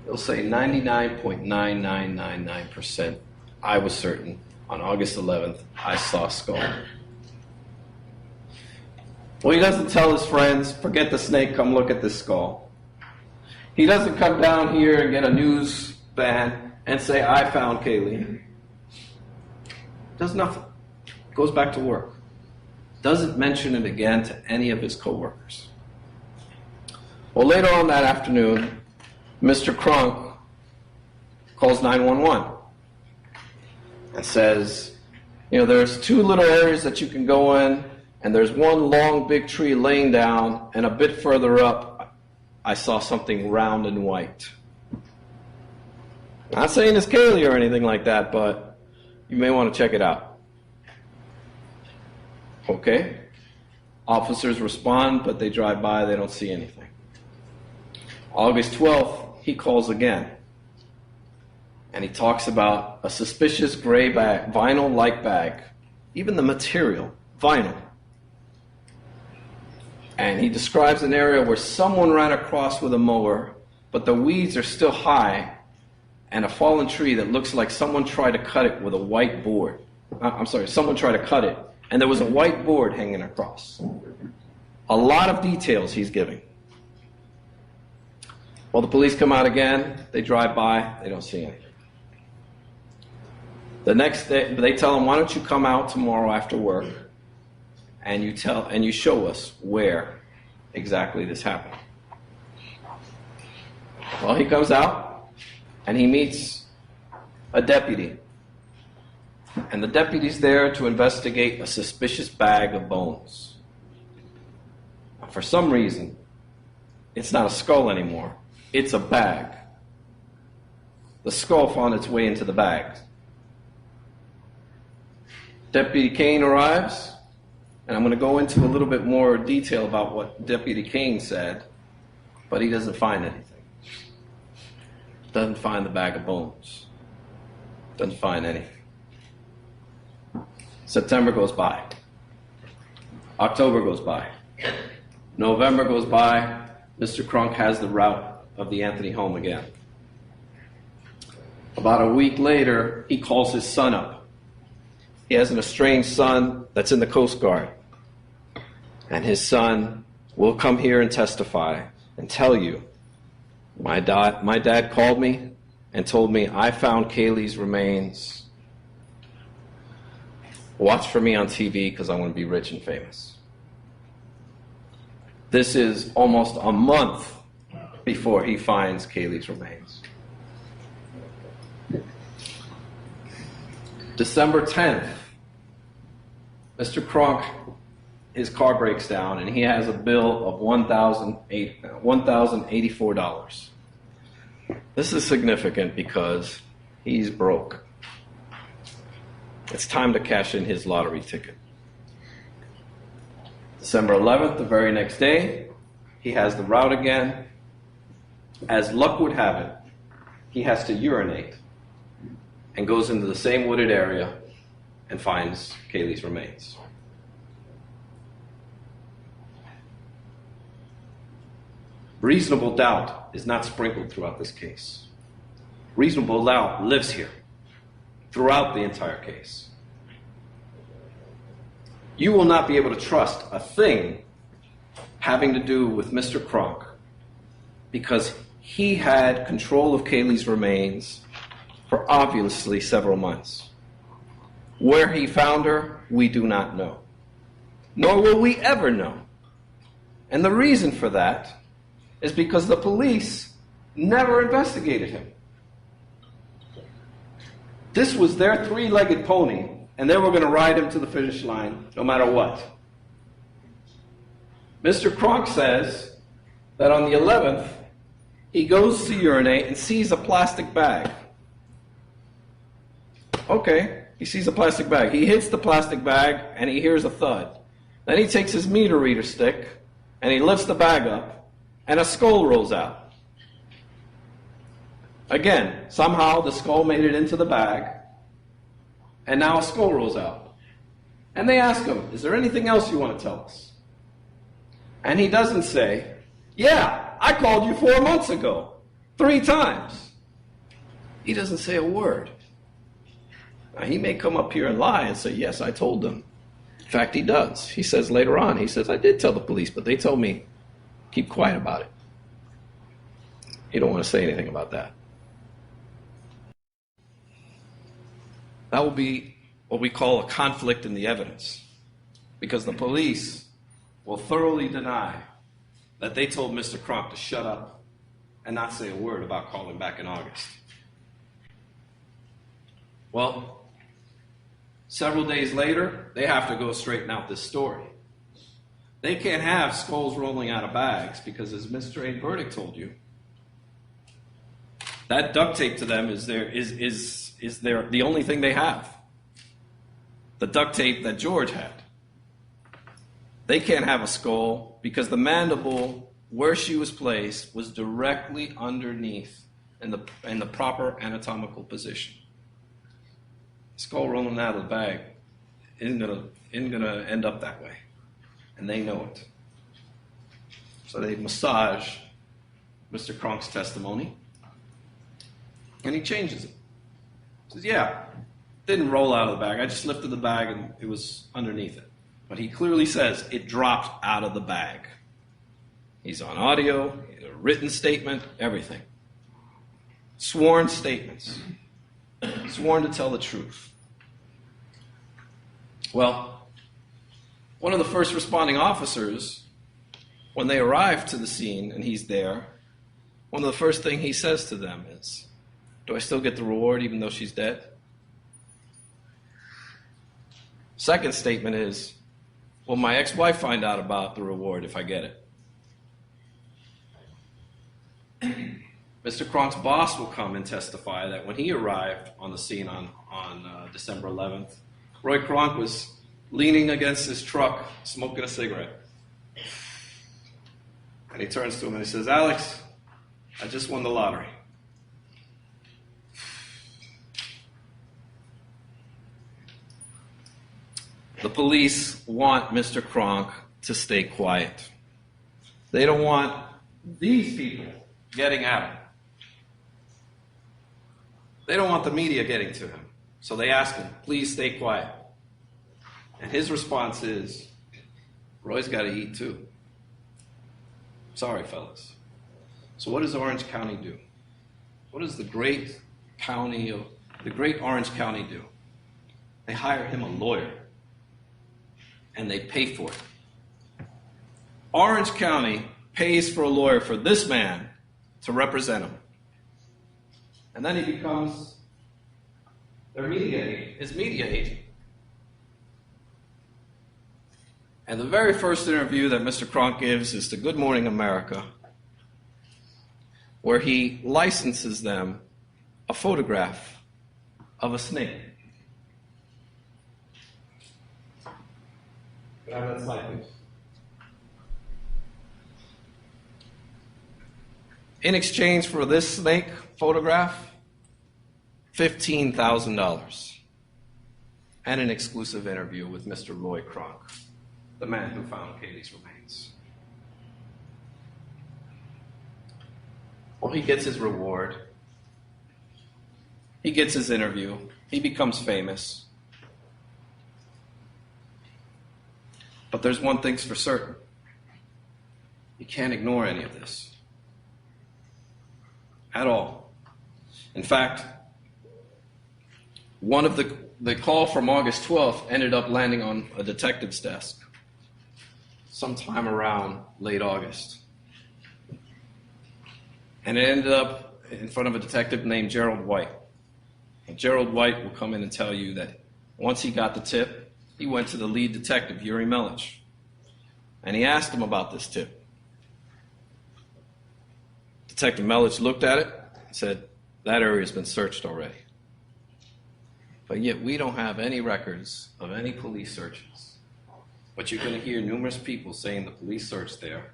He'll say 99.9999%. I was certain on August 11th I saw a skull. Well, he doesn't tell his friends, "Forget the snake, come look at this skull." He doesn't come down here and get a news van and say, "I found Caylee." Does nothing. Goes back to work. Doesn't mention it again to any of his coworkers. Well, later on that afternoon, Mr. Cronk calls 911 and says, "There's 2 little areas that you can go in, and there's one long big tree laying down, and a bit further up, I saw something round and white." Not saying it's Caylee or anything like that, but you may want to check it out. Okay. Officers respond, but they drive by, they don't see anything. August 12th, he calls again. And he talks about a suspicious gray bag, vinyl-like bag. Even the material, vinyl. And he describes an area where someone ran across with a mower, but the weeds are still high, and a fallen tree that looks like someone tried to cut it with a white board. Someone tried to cut it, and there was a white board hanging across. A lot of details he's giving. Well, the police come out again, they drive by, they don't see anything. The next day, they tell him, "Why don't you come out tomorrow after work and you show us where exactly this happened." Well, he comes out and he meets a deputy. And the deputy's there to investigate a suspicious bag of bones. For some reason, it's not a skull anymore. It's a bag. The skull found its way into the bag. Deputy Kane arrives, and I'm going to go into a little bit more detail about what Deputy Kane said, but he doesn't find anything. Doesn't find the bag of bones. Doesn't find anything. September goes by. October goes by. November goes by. Mr. Cronk has the route of the Anthony home again. About a week later, he calls his son up. He has an estranged son that's in the Coast Guard. And his son will come here and testify and tell you, my dad called me and told me, I found Caylee's remains. Watch for me on TV because I want to be rich and famous. This is almost a month before he finds Caylee's remains. December 10th, Mr. Kronk, his car breaks down and he has a bill of $1,084. This is significant because he's broke. It's time to cash in his lottery ticket. December 11th, the very next day, he has the route again. As luck would have it, he has to urinate and goes into the same wooded area and finds Caylee's remains. Reasonable doubt is not sprinkled throughout this case. Reasonable doubt lives here throughout the entire case. You will not be able to trust a thing having to do with Mr. Kronk because he had control of Caylee's remains for obviously several months. Where he found her, we do not know. Nor will we ever know. And the reason for that is because the police never investigated him. This was their three-legged pony, and they were going to ride him to the finish line no matter what. Mr. Kronk says that on the 11th, he goes to urinate and sees a plastic bag. Okay, he sees a plastic bag. He hits the plastic bag and he hears a thud. Then he takes his meter reader stick and he lifts the bag up and a skull rolls out. Again, somehow the skull made it into the bag and now a skull rolls out. And they ask him, is there anything else you want to tell us? And he doesn't say, yeah, I called you 4 months ago, 3 times. He doesn't say a word. Now, he may come up here and lie and say, yes, I told them. In fact, he does. He says later on, he says, I did tell the police, but they told me, keep quiet about it. You don't want to say anything about that. That will be what we call a conflict in the evidence, because the police will thoroughly deny that they told Mr. Kronk to shut up and not say a word about calling back in August. Well, several days later, they have to go straighten out this story. They can't have skulls rolling out of bags because, as Mr. A. Burdick told you, that duct tape to them is the only thing they have. The duct tape that George had. They can't have a skull because the mandible, where she was placed, was directly underneath in the proper anatomical position. Skull rolling out of the bag isn't gonna end up that way, and they know it. So they massage Mr. Kronk's testimony, and he changes it. He says, "Yeah, didn't roll out of the bag. I just lifted the bag and it was underneath it." But he clearly says it dropped out of the bag. He's on audio, a written statement, everything. Sworn statements. Sworn to tell the truth. Well, one of the first responding officers, when they arrive to the scene and he's there, one of the first things he says to them is, "Do I still get the reward even though she's dead?" Second statement is, "Will my ex-wife find out about the reward if I get it?" Mr. Kronk's boss will come and testify that when he arrived on the scene on December 11th, Roy Kronk was leaning against his truck, smoking a cigarette. And he turns to him and he says, "Alex, I just won the lottery." The police want Mr. Kronk to stay quiet. They don't want these people getting at him. They don't want the media getting to him. So they ask him, "Please stay quiet." And his response is, "Roy's got to eat too." Sorry, fellas. So what does Orange County do? What does the great Orange County do? They hire him a lawyer, and they pay for it. Orange County pays for a lawyer for this man to represent him. And then he becomes his media agent. And the very first interview that Mr. Cronk gives is to Good Morning America, where he licenses them a photograph of a snake. Can I have that slide, please? In exchange for this snake photograph, $15,000 and an exclusive interview with Mr. Roy Cronk, the man who found Caylee's remains. Well, he gets his reward. He gets his interview. He becomes famous. But there's one thing's for certain. You can't ignore any of this. At all. In fact, one of the call from August 12th ended up landing on a detective's desk sometime around late August. And it ended up in front of a detective named Gerald White. And Gerald White will come in and tell you that once he got the tip, he went to the lead detective, Yuri Melich, and he asked him about this tip. Detective Melich looked at it and said, that area's been searched already. But yet we don't have any records of any police searches. But you're going to hear numerous people saying the police searched there.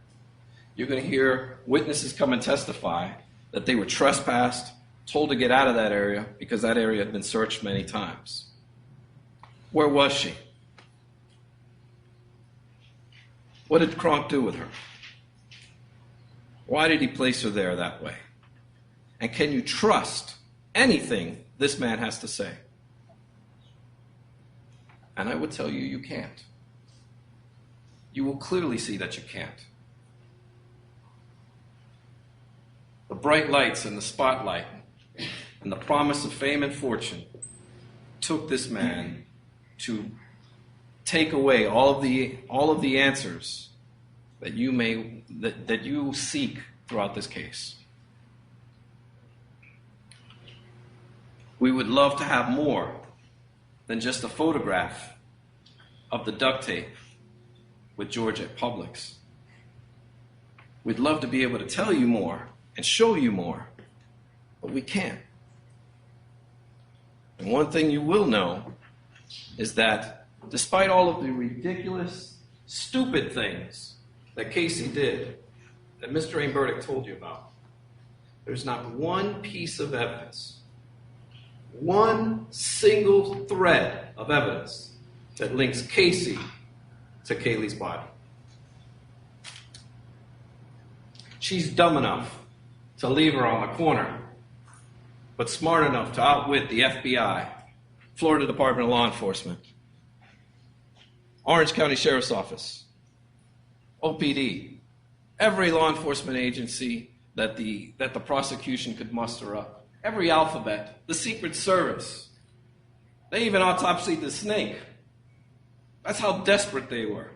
You're going to hear witnesses come and testify that they were trespassed, told to get out of that area because that area had been searched many times. Where was she? What did Cronk do with her? Why did he place her there that way? And can you trust anything this man has to say? And I would tell you, you can't. You will clearly see that you can't. The bright lights and the spotlight and the promise of fame and fortune took this man to take away all of the answers that you seek throughout this case. We would love to have more than just a photograph of the duct tape with George at Publix. We'd love to be able to tell you more and show you more, but we can't. And one thing you will know is that despite all of the ridiculous, stupid things that Casey did, that Mr. Aimberdick told you about, there's not one piece of evidence, one single thread of evidence that links Casey to Caylee's body. She's dumb enough to leave her on the corner, but smart enough to outwit the FBI, Florida Department of Law Enforcement, Orange County Sheriff's Office, OPD, every law enforcement agency that the prosecution could muster up, every alphabet, the Secret Service. They even autopsied the snake. That's how desperate they were.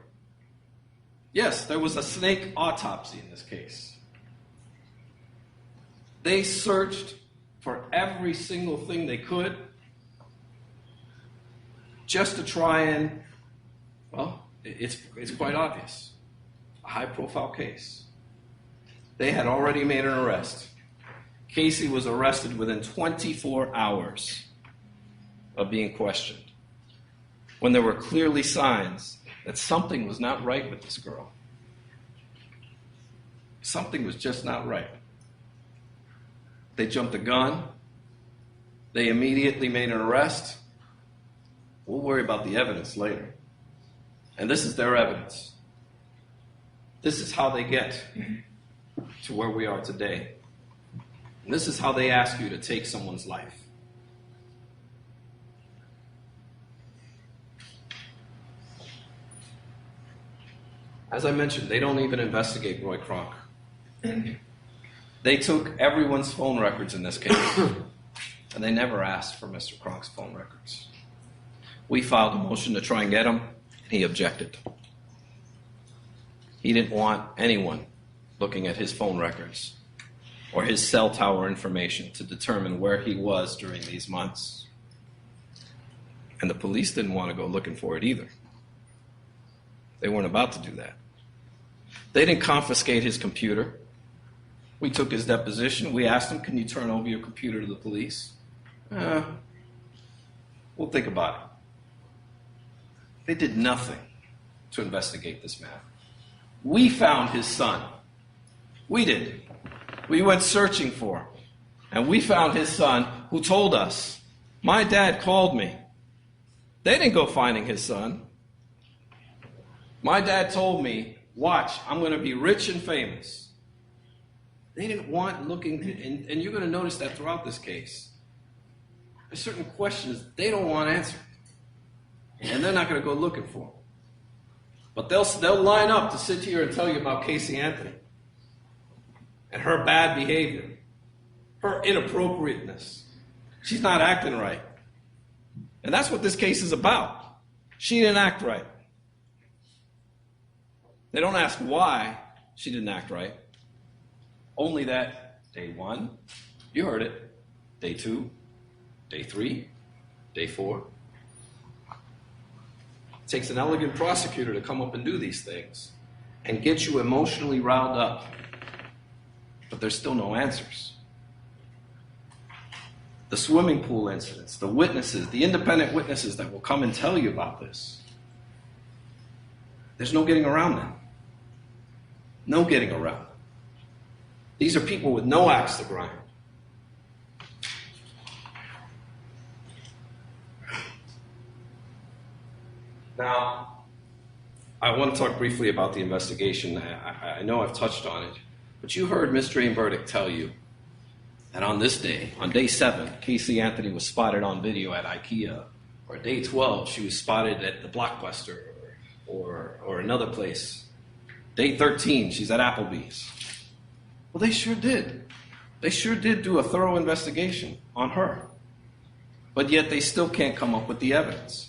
Yes, there was a snake autopsy in this case. They searched for every single thing they could just to try and, well, it's quite obvious. A high-profile case. They had already made an arrest. Casey was arrested within 24 hours of being questioned, when there were clearly signs that something was not right with this girl. Something was just not right. They jumped the gun. They immediately made an arrest. We'll worry about the evidence later. And this is their evidence. This is how they get to where we are today. And this is how they ask you to take someone's life. As I mentioned, they don't even investigate Roy Cronk. They took everyone's phone records in this case, and they never asked for Mr. Cronk's phone records. We filed a motion to try and get him, and he objected. He didn't want anyone looking at his phone records or his cell tower information to determine where he was during these months. And the police didn't want to go looking for it either. They weren't about to do that. They didn't confiscate his computer. We took his deposition. We asked him, can you turn over your computer to the police? We'll think about it. They did nothing to investigate this man. We found his son. We did. We went searching for him. And we found his son, who told us, my dad called me. They didn't go finding his son. My dad told me, watch, I'm going to be rich and famous. They didn't want looking, and you're going to notice that throughout this case. There's certain questions they don't want answered. And they're not going to go looking for them. But they'll line up to sit here and tell you about Caylee Anthony and her bad behavior, her inappropriateness. She's not acting right. And that's what this case is about. She didn't act right. They don't ask why she didn't act right. Only that day 1, you heard it, day 2, day 3, day 4. It takes an elegant prosecutor to come up and do these things and get you emotionally riled up. But there's still no answers. The swimming pool incidents, the witnesses, the independent witnesses that will come and tell you about this. There's no getting around them. No getting around them. These are people with no axe to grind. Now, I want to talk briefly about the investigation. I know I've touched on it, but you heard Ms. Dream Burdick tell you that on this day, on day 7, Caylee Anthony was spotted on video at IKEA, or day 12, she was spotted at the Blockbuster or another place. Day 13, she's at Applebee's. Well, they sure did. They sure did do a thorough investigation on her. But yet they still can't come up with the evidence.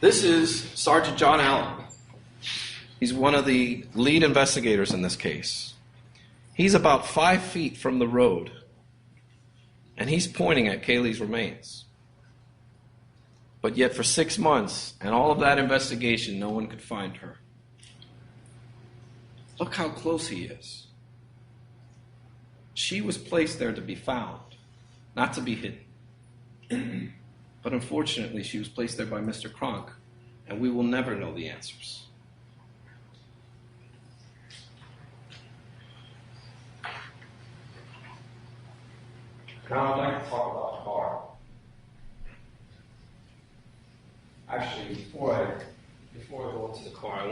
This is Sergeant John Allen. He's one of the lead investigators in this case. He's about 5 feet from the road, and he's pointing at Caylee's remains. But yet for 6 months, and all of that investigation, no one could find her. Look how close he is. She was placed there to be found, not to be hidden. But unfortunately, she was placed there by Mr. Kronk, and we will never know the answers. Now I'd like to talk about the car. Actually, before I go into the car, I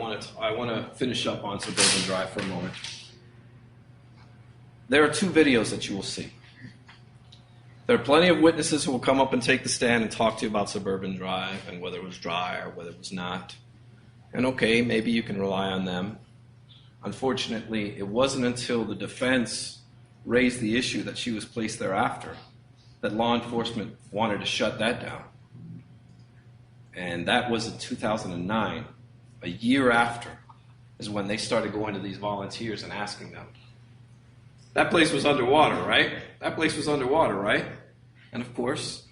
want to finish up on Suburban Drive for a moment. There are 2 videos that you will see. There are plenty of witnesses who will come up and take the stand and talk to you about Suburban Drive and whether it was dry or whether it was not. And okay, maybe you can rely on them. Unfortunately, it wasn't until the defense raised the issue that she was placed thereafter that law enforcement wanted to shut that down. And that was in 2009. A year after is when they started going to these volunteers and asking them. That place was underwater, right? That place was underwater, right? And of course,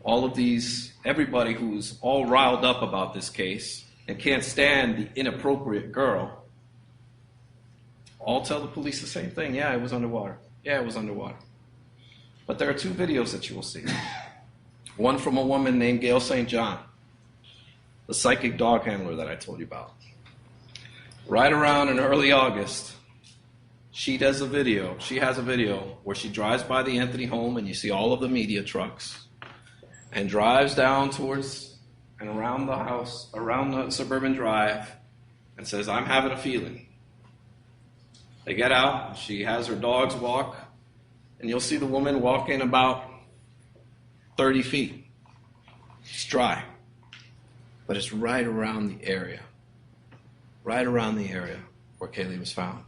all of these, everybody who's all riled up about this case and can't stand the inappropriate girl, all tell the police the same thing. Yeah, it was underwater. Yeah, it was underwater. But there are 2 videos that you will see. One from a woman named Gail St. John, the psychic dog handler that I told you about. Right around in early August, she has a video where she drives by the Anthony home and you see all of the media trucks and drives down towards and around the house, around the Suburban Drive, and says, I'm having a feeling. They get out, she has her dogs walk and you'll see the woman walking about 30 feet. It's dry, but it's right around the area where Caylee was found.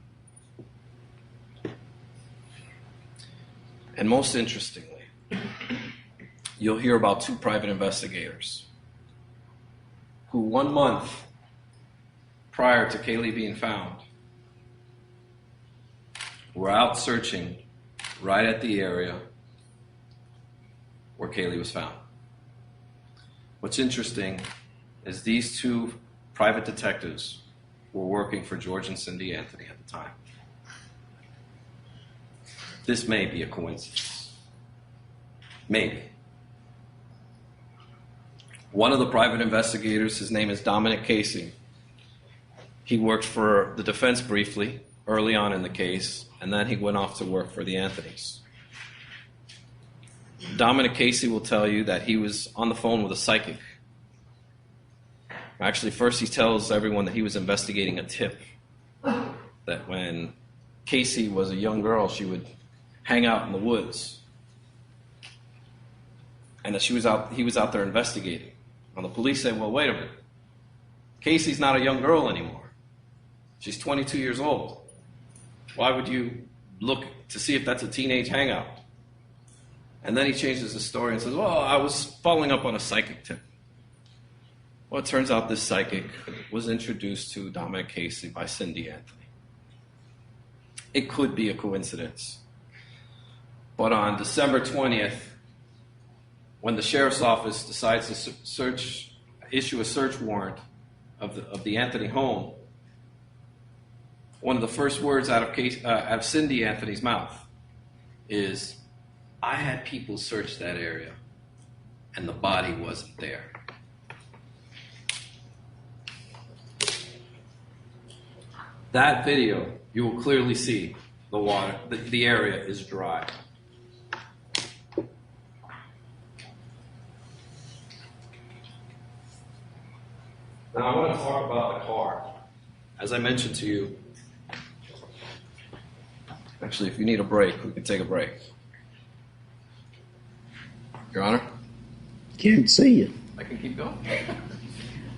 And most interestingly, you'll hear about two private investigators who 1 month prior to Caylee being found were out searching right at the area where Caylee was found. What's interesting is these two private detectives were working for George and Cindy Anthony at the time. This may be a coincidence. Maybe. One of the private investigators, his name is Dominic Casey. He worked for the defense briefly, early on in the case, and then he went off to work for the Anthonys. Dominic Casey will tell you that he was on the phone with a psychic. Actually, first he tells everyone that he was investigating a tip, that when Casey was a young girl, she would hang out in the woods, and that he was out there investigating. Well, the police said, well, wait a minute. Casey's not a young girl anymore. She's 22 years old. Why would you look to see if that's a teenage hangout? And then he changes the story and says, well, I was following up on a psychic tip. Well, it turns out this psychic was introduced to Dominic Casey by Cindy Anthony. It could be a coincidence. But on December 20th, when the sheriff's office decides to issue a search warrant of the Anthony home, one of the first words out of Cindy Anthony's mouth is, I had people search that area, and the body wasn't there. That video, you will clearly see the water, the area is dry. Now I want to talk about the car. As I mentioned to you, actually, if you need a break, we can take a break. Your Honor? Can't see you. I can keep going.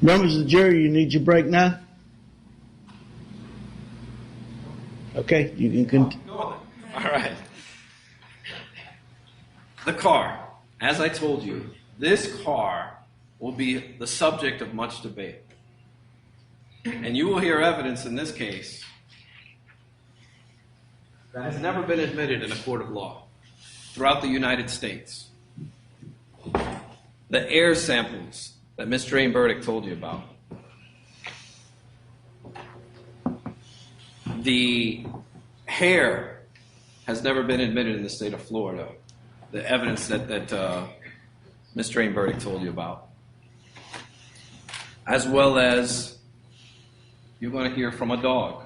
Members of the jury, you need your break now? Okay, you can continue. Go on. All right. The car. As I told you, this car will be the subject of much debate. And you will hear evidence in this case that has never been admitted in a court of law throughout the United States. The air samples that Ms. Drain Burdick told you about. The hair has never been admitted in the state of Florida. The evidence that Ms. Drain Burdick told you about. As well as you're going to hear from a dog.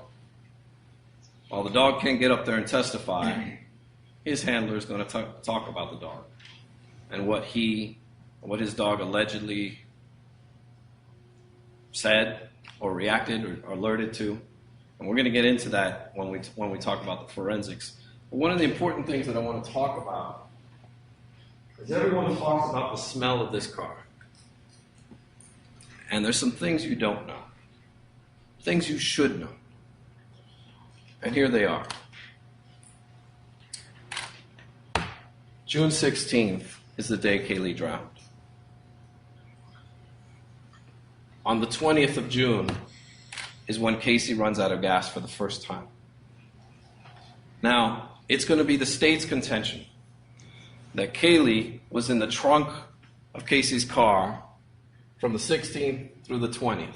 While the dog can't get up there and testify, his handler is going to talk about the dog and what his dog allegedly said or reacted or alerted to. And we're going to get into that when we talk about the forensics. But one of the important things that I want to talk about is everyone talks about the smell of this car. And there's some things you don't know. Things you should know. And here they are. June 16th is the day Caylee drowned. On the 20th of June is when Casey runs out of gas for the first time. Now, it's going to be the state's contention that Caylee was in the trunk of Casey's car from the 16th through the 20th.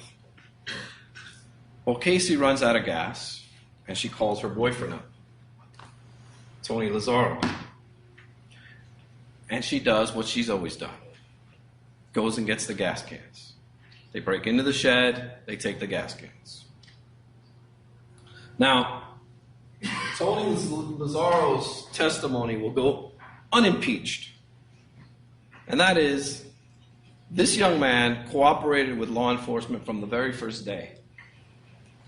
Well, Casey runs out of gas, and she calls her boyfriend up, Tony Lazaro. And she does what she's always done. Goes and gets the gas cans. They break into the shed, they take the gas cans. Now, Tony Lazaro's testimony will go unimpeached. And that is, this young man cooperated with law enforcement from the very first day.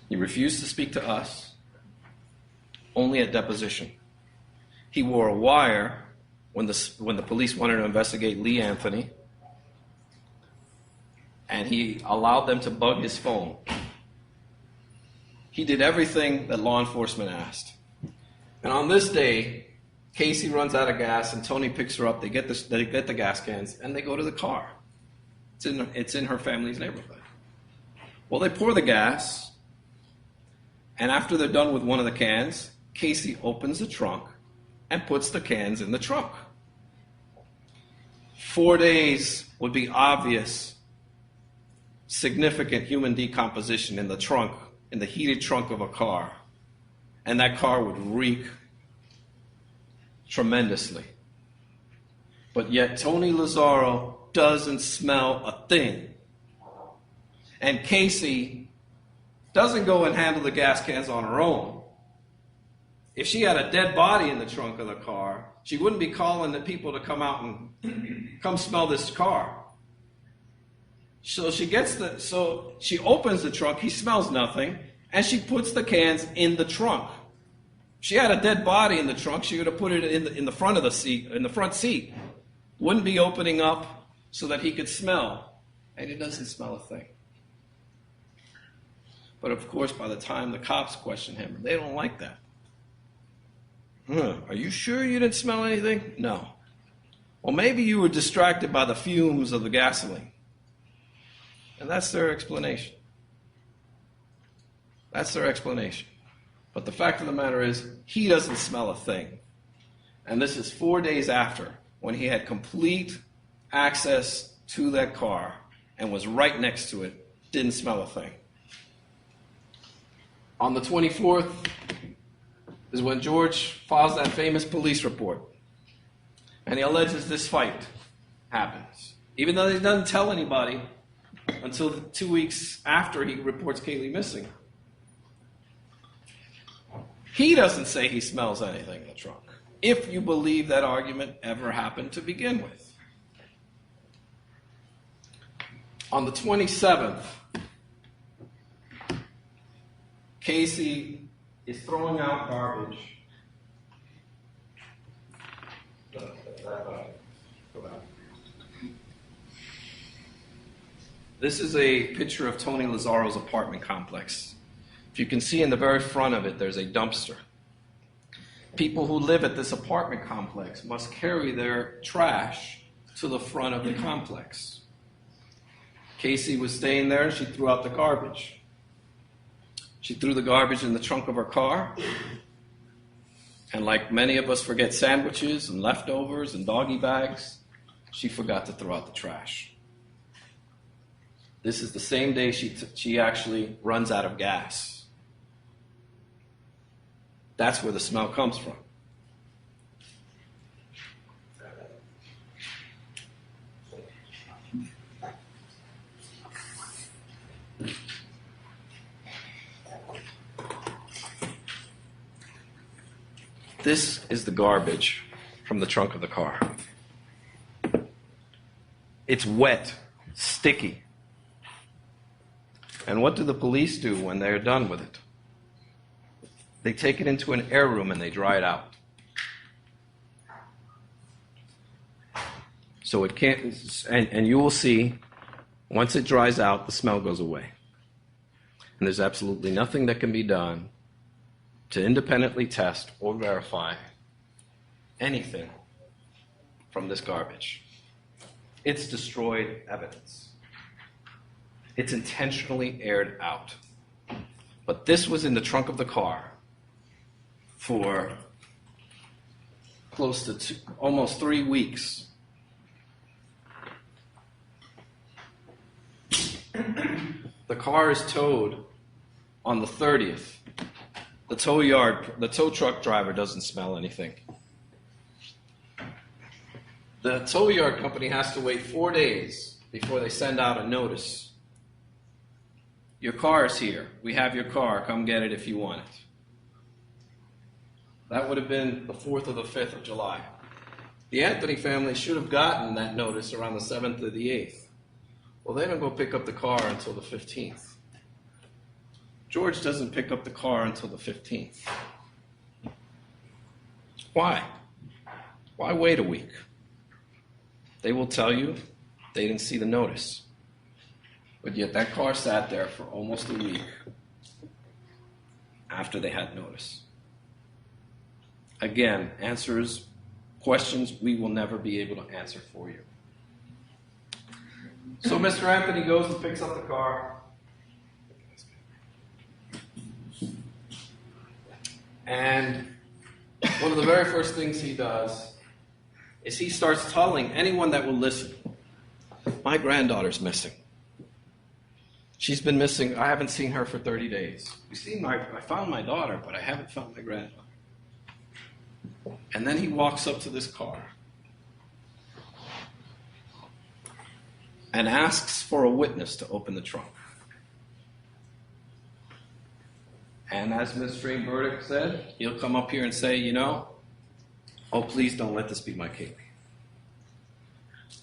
He refused to speak to us, only at deposition. He wore a wire when the police wanted to investigate Lee Anthony, and he allowed them to bug his phone. He did everything that law enforcement asked. And on this day, Casey runs out of gas, and Tony picks her up. They get the gas cans, and they go to the car. It's in her family's neighborhood. Well, they pour the gas, and after they're done with one of the cans, Casey opens the trunk and puts the cans in the trunk. 4 days would be obvious, significant human decomposition in the trunk, in the heated trunk of a car. And that car would reek tremendously. But yet Tony Lazzaro doesn't smell a thing. And Casey doesn't go and handle the gas cans on her own. If she had a dead body in the trunk of the car, she wouldn't be calling the people to come out and come smell this car. So she opens the trunk, he smells nothing, and she puts the cans in the trunk. If she had a dead body in the trunk, she would have put it in the front of the seat, in the front seat. Wouldn't be opening up so that he could smell. And he doesn't smell a thing. But of course, by the time the cops question him, they don't like that. Are you sure you didn't smell anything? No. Well, maybe you were distracted by the fumes of the gasoline. And that's their explanation. That's their explanation. But the fact of the matter is, he doesn't smell a thing. And this is 4 days after, when he had complete access to that car and was right next to it, didn't smell a thing. On the 24th is when George files that famous police report. And he alleges this fight happens. Even though he doesn't tell anybody until 2 weeks after he reports Caylee missing. He doesn't say he smells anything in the trunk, if you believe that argument ever happened to begin with. On the 27th, Casey is throwing out garbage. This is a picture of Tony Lazzaro's apartment complex. If you can see in the very front of it, there's a dumpster. People who live at this apartment complex must carry their trash to the front of the complex. Casey was staying there and she threw out the garbage. She threw the garbage in the trunk of her car. And like many of us forget sandwiches and leftovers and doggy bags, she forgot to throw out the trash. This is the same day she actually runs out of gas. That's where the smell comes from. This is the garbage from the trunk of the car. It's wet, sticky. And what do the police do when they're done with it? They take it into an air room and they dry it out. So it can't, and you will see, once it dries out, the smell goes away. And there's absolutely nothing that can be done to independently test or verify anything from this garbage. It's destroyed evidence. It's intentionally aired out. But this was in the trunk of the car for close to almost 3 weeks. The car is towed on the 30th. The tow truck driver doesn't smell anything. The tow yard company has to wait 4 days before they send out a notice. Your car is here. We have your car. Come get it if you want it. That would have been the 4th or the 5th of July. The Anthony family should have gotten that notice around the 7th or the 8th. Well, they don't go pick up the car until the 15th. George doesn't pick up the car until the 15th. Why? Why wait a week? They will tell you they didn't see the notice. But yet that car sat there for almost a week after they had notice. Again, questions we will never be able to answer for you. So Mr. Anthony goes and picks up the car. And one of the very first things he does is he starts telling anyone that will listen, my granddaughter's missing. She's been missing. I haven't seen her for 30 days. I found my daughter, but I haven't found my granddaughter. And then he walks up to this car and asks for a witness to open the trunk. And as Ms. Burdick said, he'll come up here and say, oh, please don't let this be my Caylee.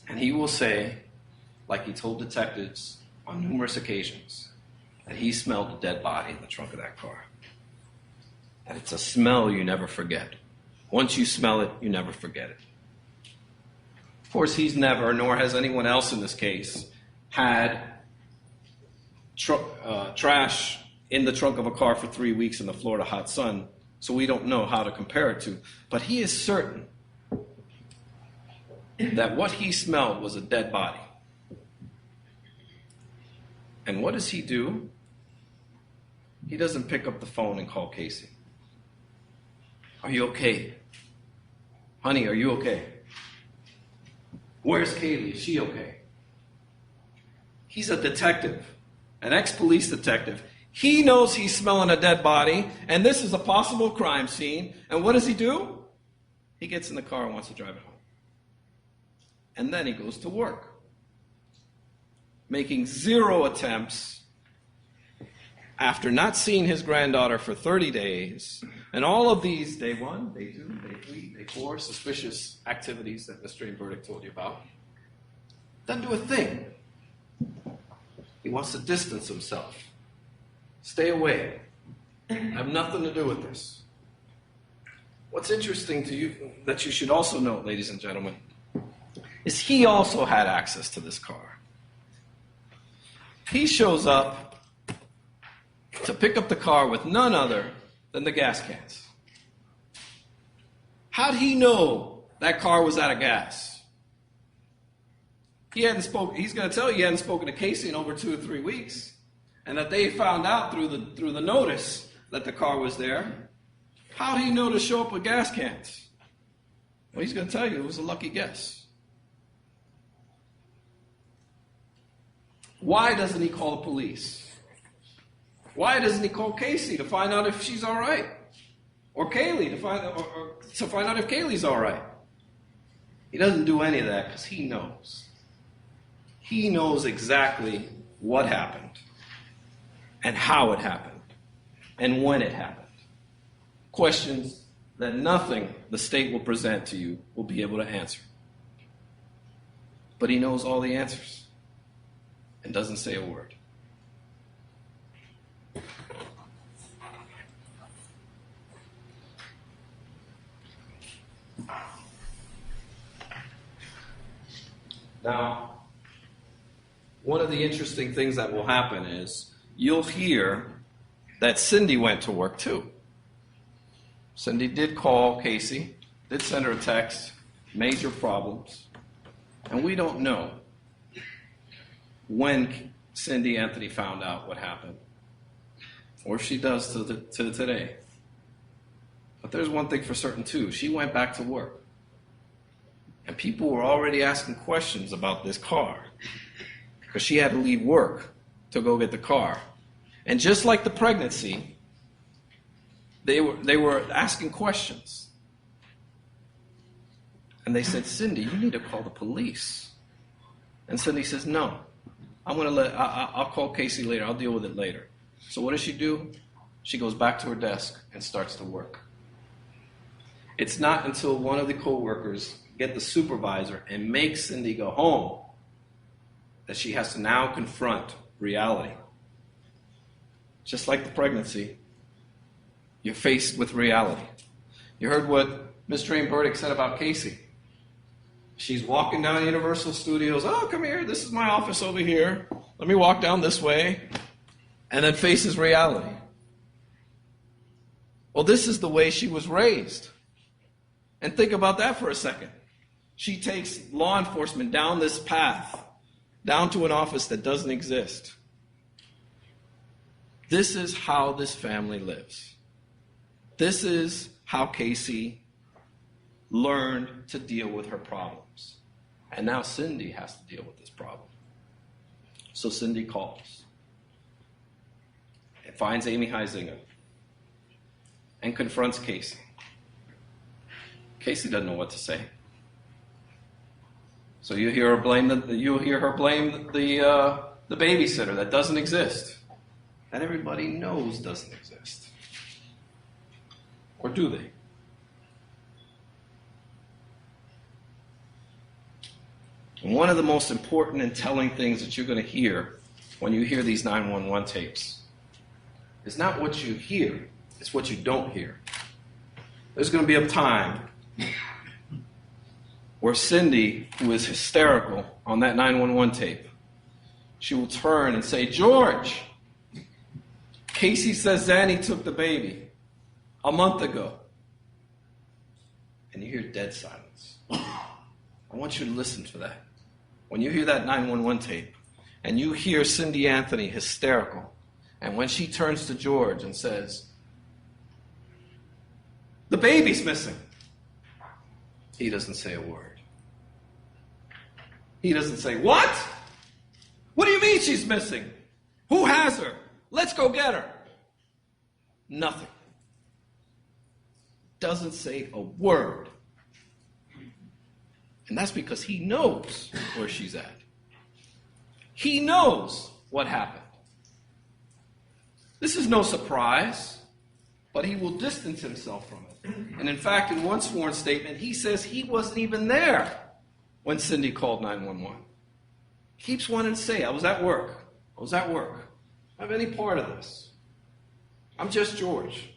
And he will say, like he told detectives on numerous occasions, that he smelled a dead body in the trunk of that car. And it's a smell you never forget. Once you smell it, you never forget it. Of course, he's never, nor has anyone else in this case, had trash in the trunk of a car for 3 weeks in the Florida hot sun, so we don't know how to compare it to. But he is certain that what he smelled was a dead body. And what does he do? He doesn't pick up the phone and call Casey. Are you okay? Honey, are you okay? Where's Caylee? Is she okay? He's a detective, an ex-police detective. He knows he's smelling a dead body, and this is a possible crime scene. And what does he do? He gets in the car and wants to drive it home. And then he goes to work, making 0 attempts after not seeing his granddaughter for 30 days, and all of these day 1, day 2, day 3, day 4 suspicious activities that Mr. Burdick told you about, doesn't do a thing. He wants to distance himself. Stay away. Have nothing to do with this. What's interesting to you, that you should also note, ladies and gentlemen, is he also had access to this car. He shows up to pick up the car with none other than the gas cans. How'd he know that car was out of gas? He's going to tell you he hadn't spoken to Casey in over 2 or 3 weeks, and that they found out through the notice that the car was there. How'd he know to show up with gas cans? Well, he's going to tell you it was a lucky guess. Why doesn't he call the police? Why doesn't he call Casey to find out if she's all right? Or Caylee to find out if Kaylee's all right? He doesn't do any of that because he knows. He knows exactly what happened and how it happened and when it happened. Questions that nothing the state will present to you will be able to answer. But he knows all the answers and doesn't say a word. Now, one of the interesting things that will happen is you'll hear that Cindy went to work too. Cindy did call Casey, did send her a text, major problems, and we don't know when Caylee Anthony found out what happened, or if she does to today. But there's one thing for certain too, she went back to work. And people were already asking questions about this car because she had to leave work to go get the car. And just like the pregnancy, they were asking questions. And they said, Cindy, you need to call the police. And Cindy says, no, I'll call Casey later. I'll deal with it later. So what does she do? She goes back to her desk and starts to work. It's not until one of the co-workers get the supervisor and make Cindy go home that she has to now confront reality. Just like the pregnancy, you're faced with reality. You heard what Mr. Burdick said about Casey. She's walking down Universal Studios. Oh, come here. This is my office over here. Let me walk down this way. And then faces reality. Well, this is the way she was raised. And think about that for a second. She takes law enforcement down this path, down to an office that doesn't exist. This is how this family lives. This is how Casey learned to deal with her problems. And now Cindy has to deal with this problem. So Cindy calls and finds Amy Heisinger and confronts Casey. Casey doesn't know what to say. So you hear her blame the babysitter that doesn't exist, that everybody knows doesn't exist. Or do they? And one of the most important and telling things that you're going to hear when you hear these 911 tapes is not what you hear, it's what you don't hear. There's going to be a time where Cindy, who is hysterical on that 911 tape, she will turn and say, "George, Casey says Zanny took the baby a month ago." And you hear dead silence. I want you to listen to that. When you hear that 911 tape and you hear Caylee Anthony hysterical, and when she turns to George and says, "The baby's missing," he doesn't say a word. He doesn't say, "What? What do you mean she's missing? Who has her? Let's go get her." Nothing. Doesn't say a word. And that's because he knows where she's at. He knows what happened. This is no surprise, but he will distance himself from it. And in fact, in one sworn statement, he says he wasn't even there when Cindy called 911. He keeps wanting to say, "I was at work. I was at work. I don't have any part of this. I'm just George.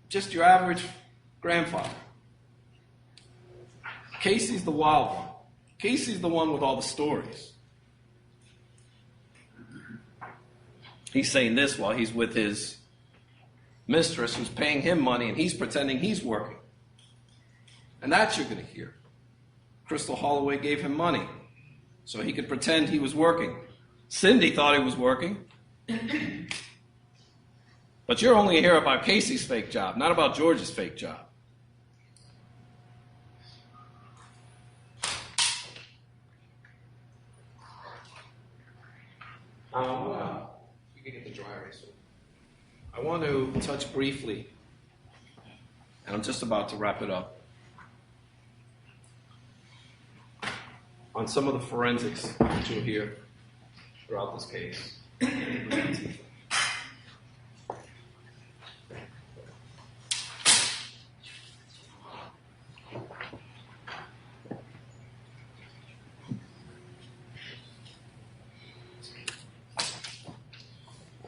Just your average grandfather." Casey's the wild one. Casey's the one with all the stories. He's saying this while he's with his mistress who's paying him money and he's pretending he's working. And that you're going to hear. Crystal Holloway gave him money so he could pretend he was working. Cindy thought he was working. But you're only here about Casey's fake job, not about George's fake job. You can get the dry erase. I want to touch briefly, and I'm just about to wrap it up, on some of the forensics that you'll hear throughout this case.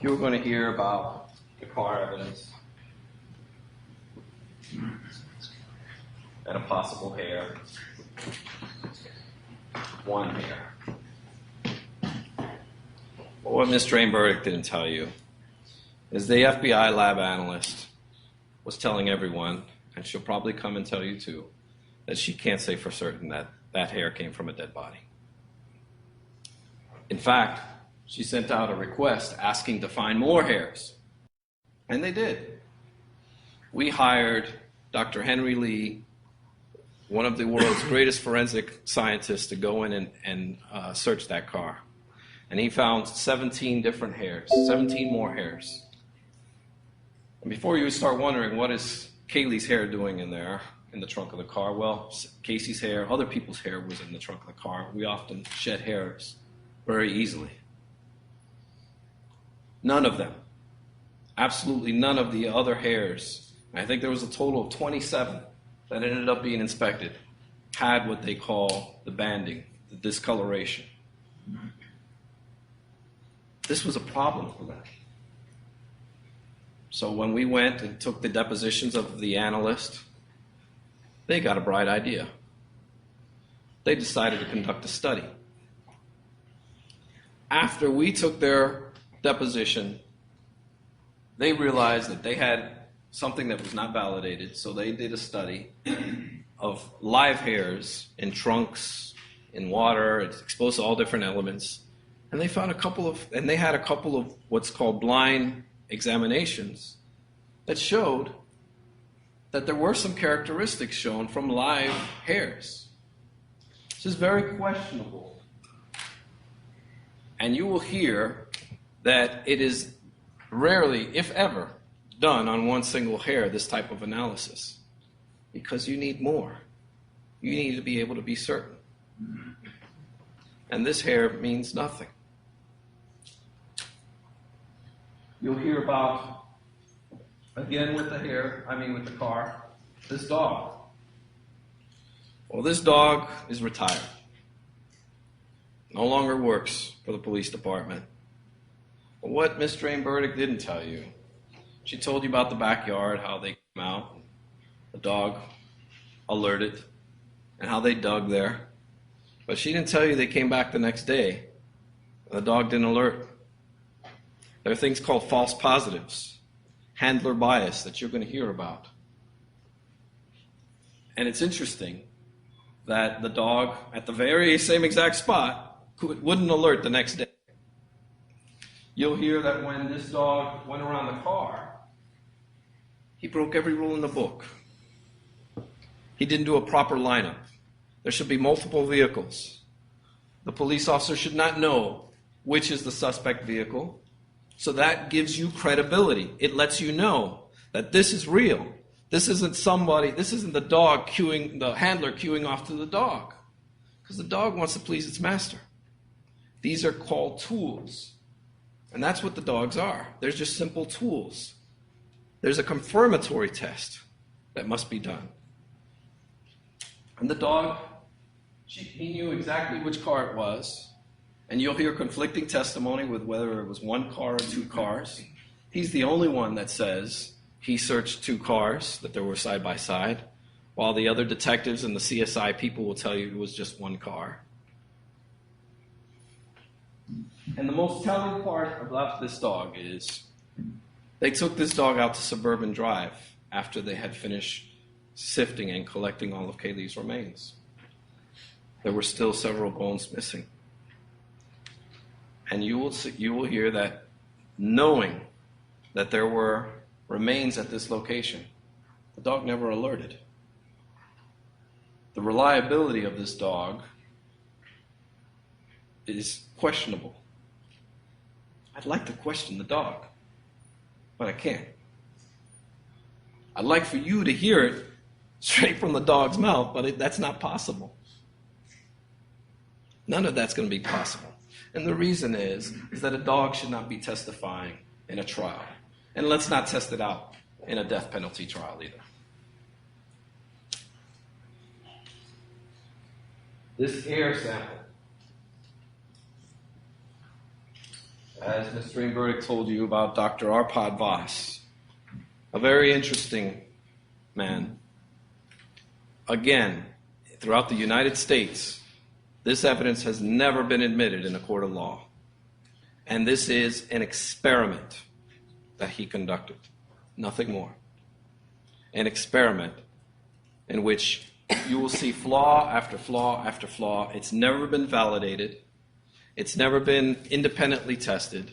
You're going to hear about the car evidence and a possible hair. One hair. But what Ms. Drain-Burdick didn't tell you is the FBI lab analyst was telling everyone, and she'll probably come and tell you too, that she can't say for certain that that hair came from a dead body. In fact, she sent out a request asking to find more hairs. And they did. We hired Dr. Henry Lee, one of the world's greatest forensic scientists, to go in and search that car. And he found 17 different hairs, 17 more hairs. And before you start wondering what is Caylee's hair doing in there, in the trunk of the car, well, Casey's hair, other people's hair was in the trunk of the car. We often shed hairs very easily. None of them, absolutely none of the other hairs, I think there was a total of 27 that ended up being inspected, had what they call the banding, the discoloration. This was a problem for them. So when we went and took the depositions of the analyst, they got a bright idea. they decided to conduct a study. After we took their deposition, they realized that they had something that was not validated, so they did a study of live hairs in trunks, in water. It's exposed to all different elements. And they found they had a couple of what's called blind examinations that showed that there were some characteristics shown from live hairs. This is very questionable. And you will hear that it is rarely, if ever, done on one single hair, this type of analysis, because you need more. You need to be able to be certain. And this hair means nothing. You'll hear about, again with the car, this dog. Well, this dog is retired. No longer works for the police department. But what Miss Drain Burdick didn't tell you, she told you about the backyard, how they came out, the dog alerted, and how they dug there. But she didn't tell you they came back the next day, and the dog didn't alert. There are things called false positives, handler bias that you're going to hear about. And it's interesting that the dog, at the very same exact spot, wouldn't alert the next day. You'll hear that when this dog went around the car, he broke every rule in the book. He didn't do a proper lineup. There should be multiple vehicles. The police officer should not know which is the suspect vehicle. So that gives you credibility. It lets you know that this is real. This isn't the handler queuing off to the dog. Because the dog wants to please its master. These are called tools. And that's what the dogs are. They're just simple tools. There's a confirmatory test that must be done. And the dog, he knew exactly which car it was. And you'll hear conflicting testimony with whether it was one car or two cars. He's the only one that says he searched two cars, that they were side by side, while the other detectives and the CSI people will tell you it was just one car. And the most telling part about this dog is they took this dog out to Suburban Drive after they had finished sifting and collecting all of Caylee's remains. There were still several bones missing. And you will hear that, knowing that there were remains at this location, the dog never alerted. The reliability of this dog is questionable. I'd like to question the dog, but I can't. I'd like for you to hear it straight from the dog's mouth, but that's not possible. None of that's going to be possible. And the reason is that a dog should not be testifying in a trial. And let's not test it out in a death penalty trial either. This air sample, as Ms. Greenberg told you about Dr. Arpad Voss, a very interesting man. Again, throughout the United States, this evidence has never been admitted in a court of law. And this is an experiment that he conducted, nothing more. An experiment in which you will see flaw after flaw after flaw. It's never been validated. It's never been independently tested.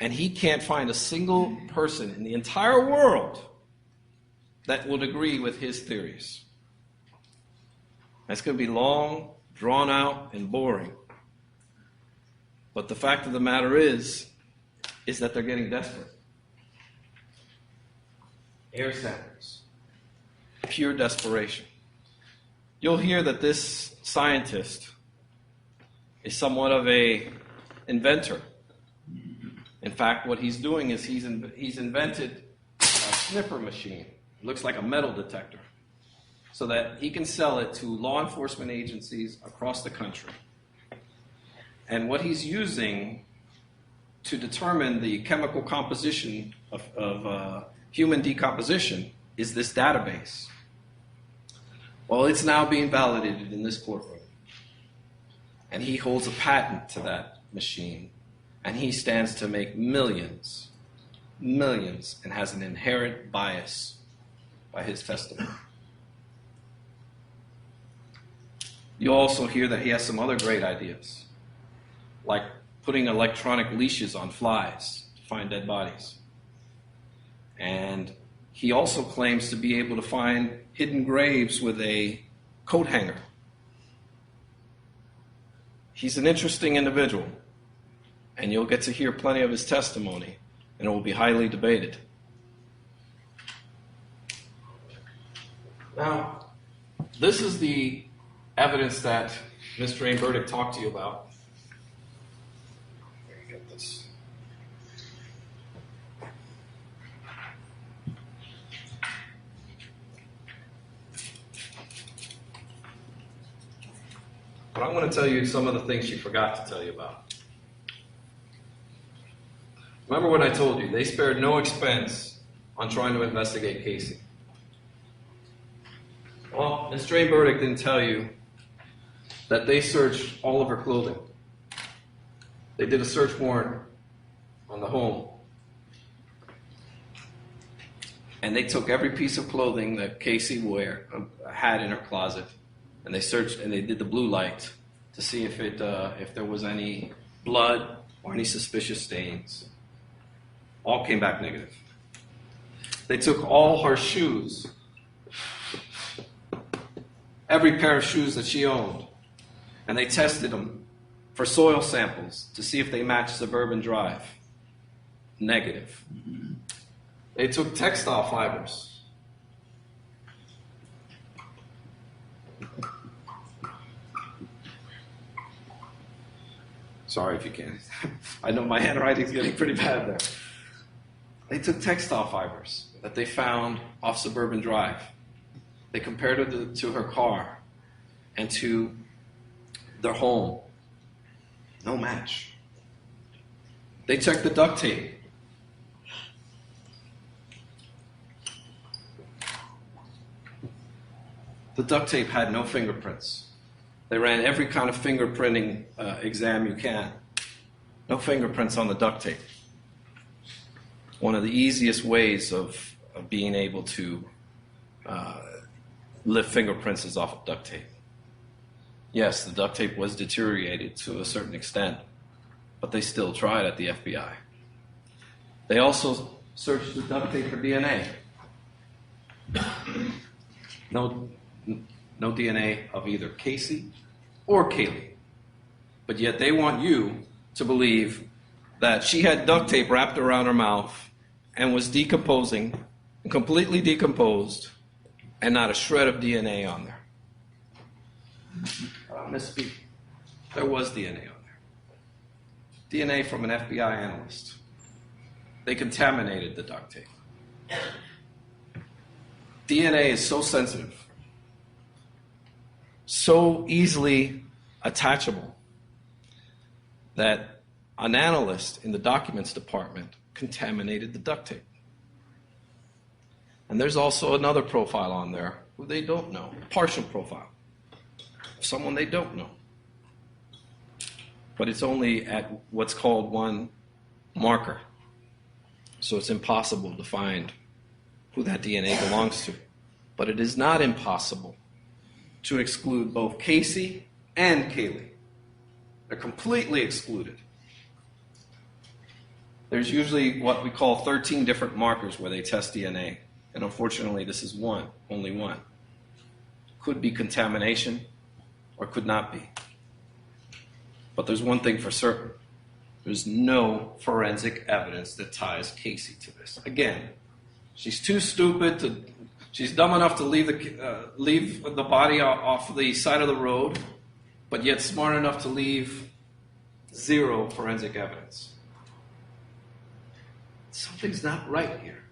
And he can't find a single person in the entire world that would agree with his theories. That's going to be long, drawn out, and boring. But the fact of the matter is that they're getting desperate. Air samples. Pure desperation. You'll hear that this scientist is somewhat of an inventor. In fact, what he's doing is he's invented a sniffer machine. It looks like a metal detector, so that he can sell it to law enforcement agencies across the country. And what he's using to determine the chemical composition of human decomposition is this database. Well, it's now being validated in this courtroom. And he holds a patent to that machine. And he stands to make millions, and has an inherent bias by his testimony. You also hear that he has some other great ideas, like putting electronic leashes on flies to find dead bodies. And he also claims to be able to find hidden graves with a coat hanger. He's an interesting individual, and you'll get to hear plenty of his testimony, and it will be highly debated. Now, this is the evidence that Mr. Burdick talked to you about. Let me get this. But I want to tell you some of the things she forgot to tell you about. Remember what I told you, they spared no expense on trying to investigate Caylee. Well, Mr. Burdick didn't tell you that they searched all of her clothing. They did a search warrant on the home. And they took every piece of clothing that Caylee had in her closet, and they searched and they did the blue light to see if there was any blood or any suspicious stains. All came back negative. They took all her shoes, every pair of shoes that she owned, and they tested them for soil samples to see if they matched Suburban Drive. Negative. They took textile fibers. Sorry if you can't. I know my handwriting's getting pretty bad there. They took textile fibers that they found off Suburban Drive. They compared it to her car and to their home. No match. They checked the duct tape. The duct tape had no fingerprints. They ran every kind of fingerprinting exam you can. No fingerprints on the duct tape. One of the easiest ways of being able to lift fingerprints is off of duct tape. Yes, the duct tape was deteriorated to a certain extent, but they still tried at the FBI. They also searched the duct tape for DNA. No DNA of either Caylee or Caylee. But yet they want you to believe that she had duct tape wrapped around her mouth and was decomposing, and completely decomposed, and not a shred of DNA on there. Misspeak. There was DNA on there. DNA from an FBI analyst. They contaminated the duct tape. DNA is so sensitive, so easily attachable, that an analyst in the documents department contaminated the duct tape. And there's also another profile on there who they don't know, a partial profile, someone they don't know. But it's only at what's called one marker. So it's impossible to find who that DNA belongs to. But it is not impossible to exclude both Caylee and Caylee. They're completely excluded. There's usually what we call 13 different markers where they test DNA. And unfortunately, this is one, only one. Could be contamination or could not be. But there's one thing for certain. There's no forensic evidence that ties Caylee to this. Again, she's too stupid to, she's dumb enough to leave the body off the side of the road, but yet smart enough to leave zero forensic evidence. Something's not right here.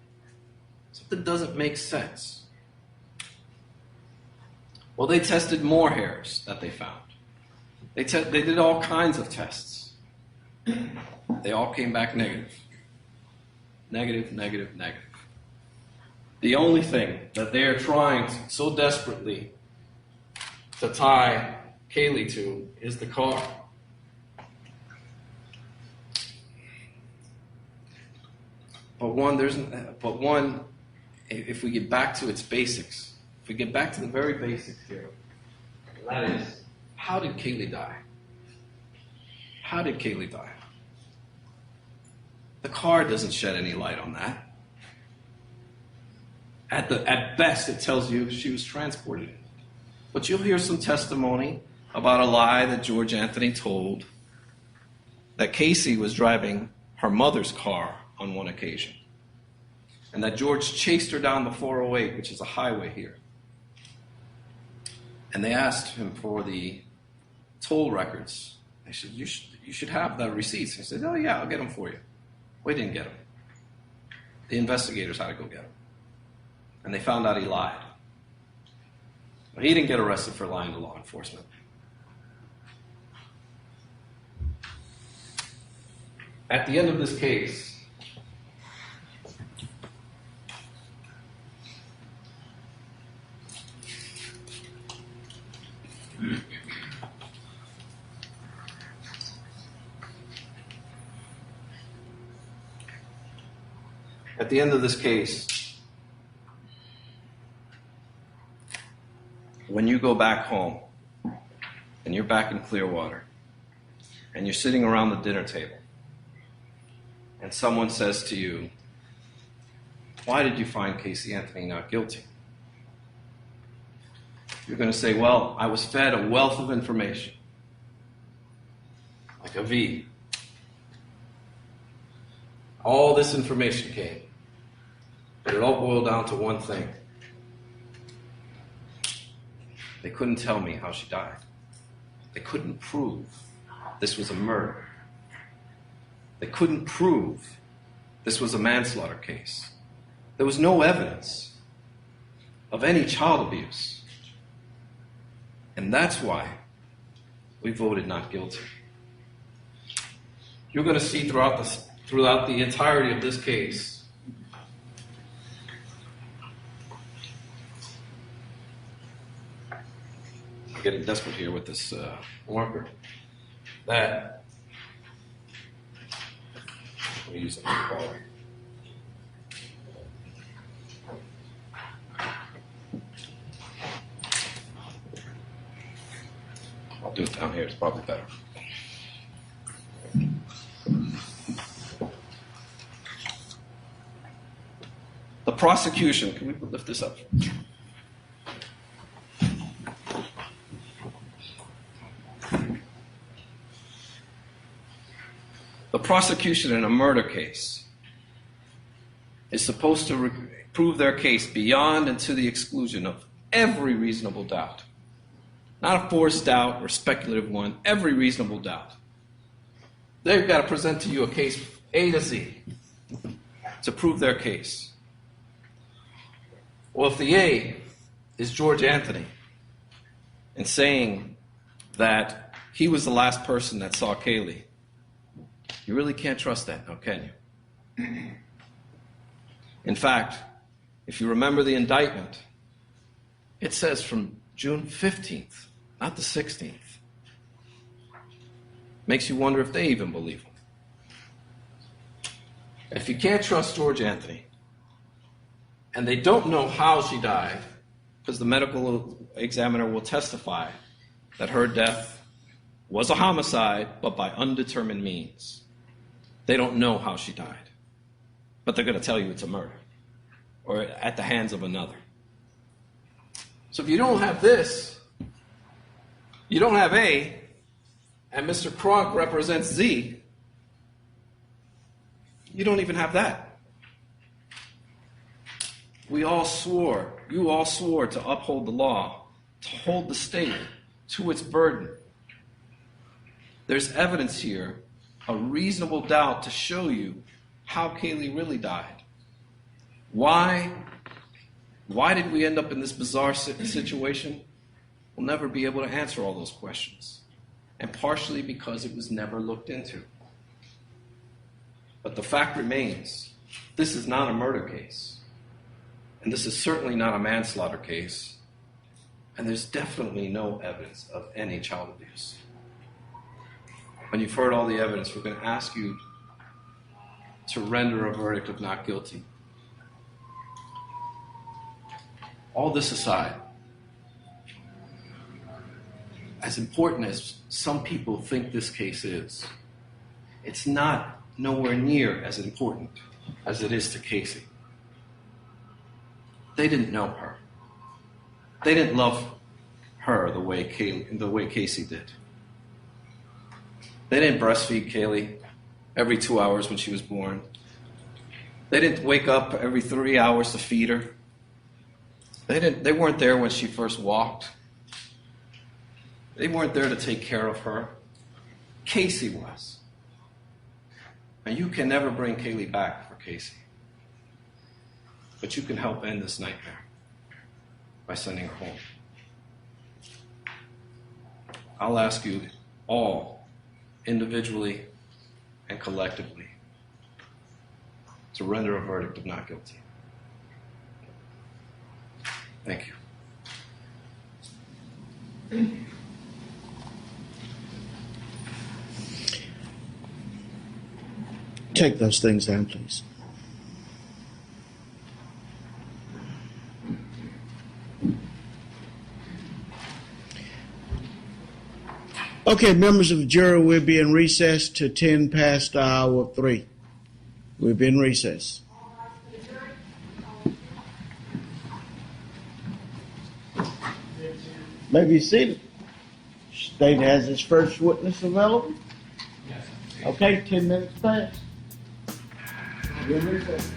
Something doesn't make sense. Well, they tested more hairs that they found. They did all kinds of tests. They all came back negative. Negative, negative, negative. The only thing that they are trying so desperately to tie Caylee to is the car. But one, if we get back to its basics, if we get back to the very basics here, that is, how did Caylee die? How did Caylee die? The car doesn't shed any light on that. At best, it tells you she was transported. But you'll hear some testimony about a lie that George Anthony told, that Casey was driving her mother's car on one occasion, and that George chased her down the 408, which is a highway here. And they asked him for the toll records. They said, you should have the receipts. He said, oh yeah, I'll get them for you. We didn't get them. The investigators had to go get them. And they found out he lied. But he didn't get arrested for lying to law enforcement. At the end of this case, when you go back home and you're back in Clearwater and you're sitting around the dinner table and someone says to you, why did you find Caylee Anthony not guilty? You're going to say, well, I was fed a wealth of information, like a V. All this information came, but it all boiled down to one thing. They couldn't tell me how she died. They couldn't prove this was a murder. They couldn't prove this was a manslaughter case. There was no evidence of any child abuse. And that's why we voted not guilty. You're going to see throughout the entirety of this case I'm getting desperate here with this marker. That we'll use it for color. I'll do it down here. It's probably better. The prosecution. Can we lift this up? The prosecution in a murder case is supposed to prove their case beyond and to the exclusion of every reasonable doubt. Not a forced doubt or speculative one, every reasonable doubt. They've got to present to you a case A to Z to prove their case. Well, if the A is George Anthony and saying that he was the last person that saw Caylee, you really can't trust that now, can you? In fact, if you remember the indictment, it says from June 15th, not the 16th. Makes you wonder if they even believe him. If you can't trust George Anthony, and they don't know how she died, because the medical examiner will testify that her death was a homicide, but by undetermined means. They don't know how she died, but they're going to tell you it's a murder or at the hands of another. So if you don't have this, you don't have A, and Mr. Kronk represents Z, you don't even have that. You all swore to uphold the law, to hold the state to its burden. There's evidence here, a reasonable doubt to show you how Caylee really died. Why did we end up in this bizarre situation? We'll never be able to answer all those questions. And partially because it was never looked into. But the fact remains, this is not a murder case. And this is certainly not a manslaughter case. And there's definitely no evidence of any child abuse. When you've heard all the evidence, we're going to ask you to render a verdict of not guilty. All this aside, as important as some people think this case is, it's not nowhere near as important as it is to Casey. They didn't know her. They didn't love her the way Casey did. They didn't breastfeed Caylee every 2 hours when she was born. They didn't wake up every 3 hours to feed her. They weren't there when she first walked. They weren't there to take care of her. Casey was. And you can never bring Caylee back for Casey. But you can help end this nightmare by sending her home. I'll ask you all, individually and collectively, to render a verdict of not guilty. Thank you. Take those things down, please. Okay, members of the jury, we'll be in recess to 10 past the hour of 3. We'll be in recess. May be seated. State has its first witness available. Okay, 10 minutes past. We're in recess.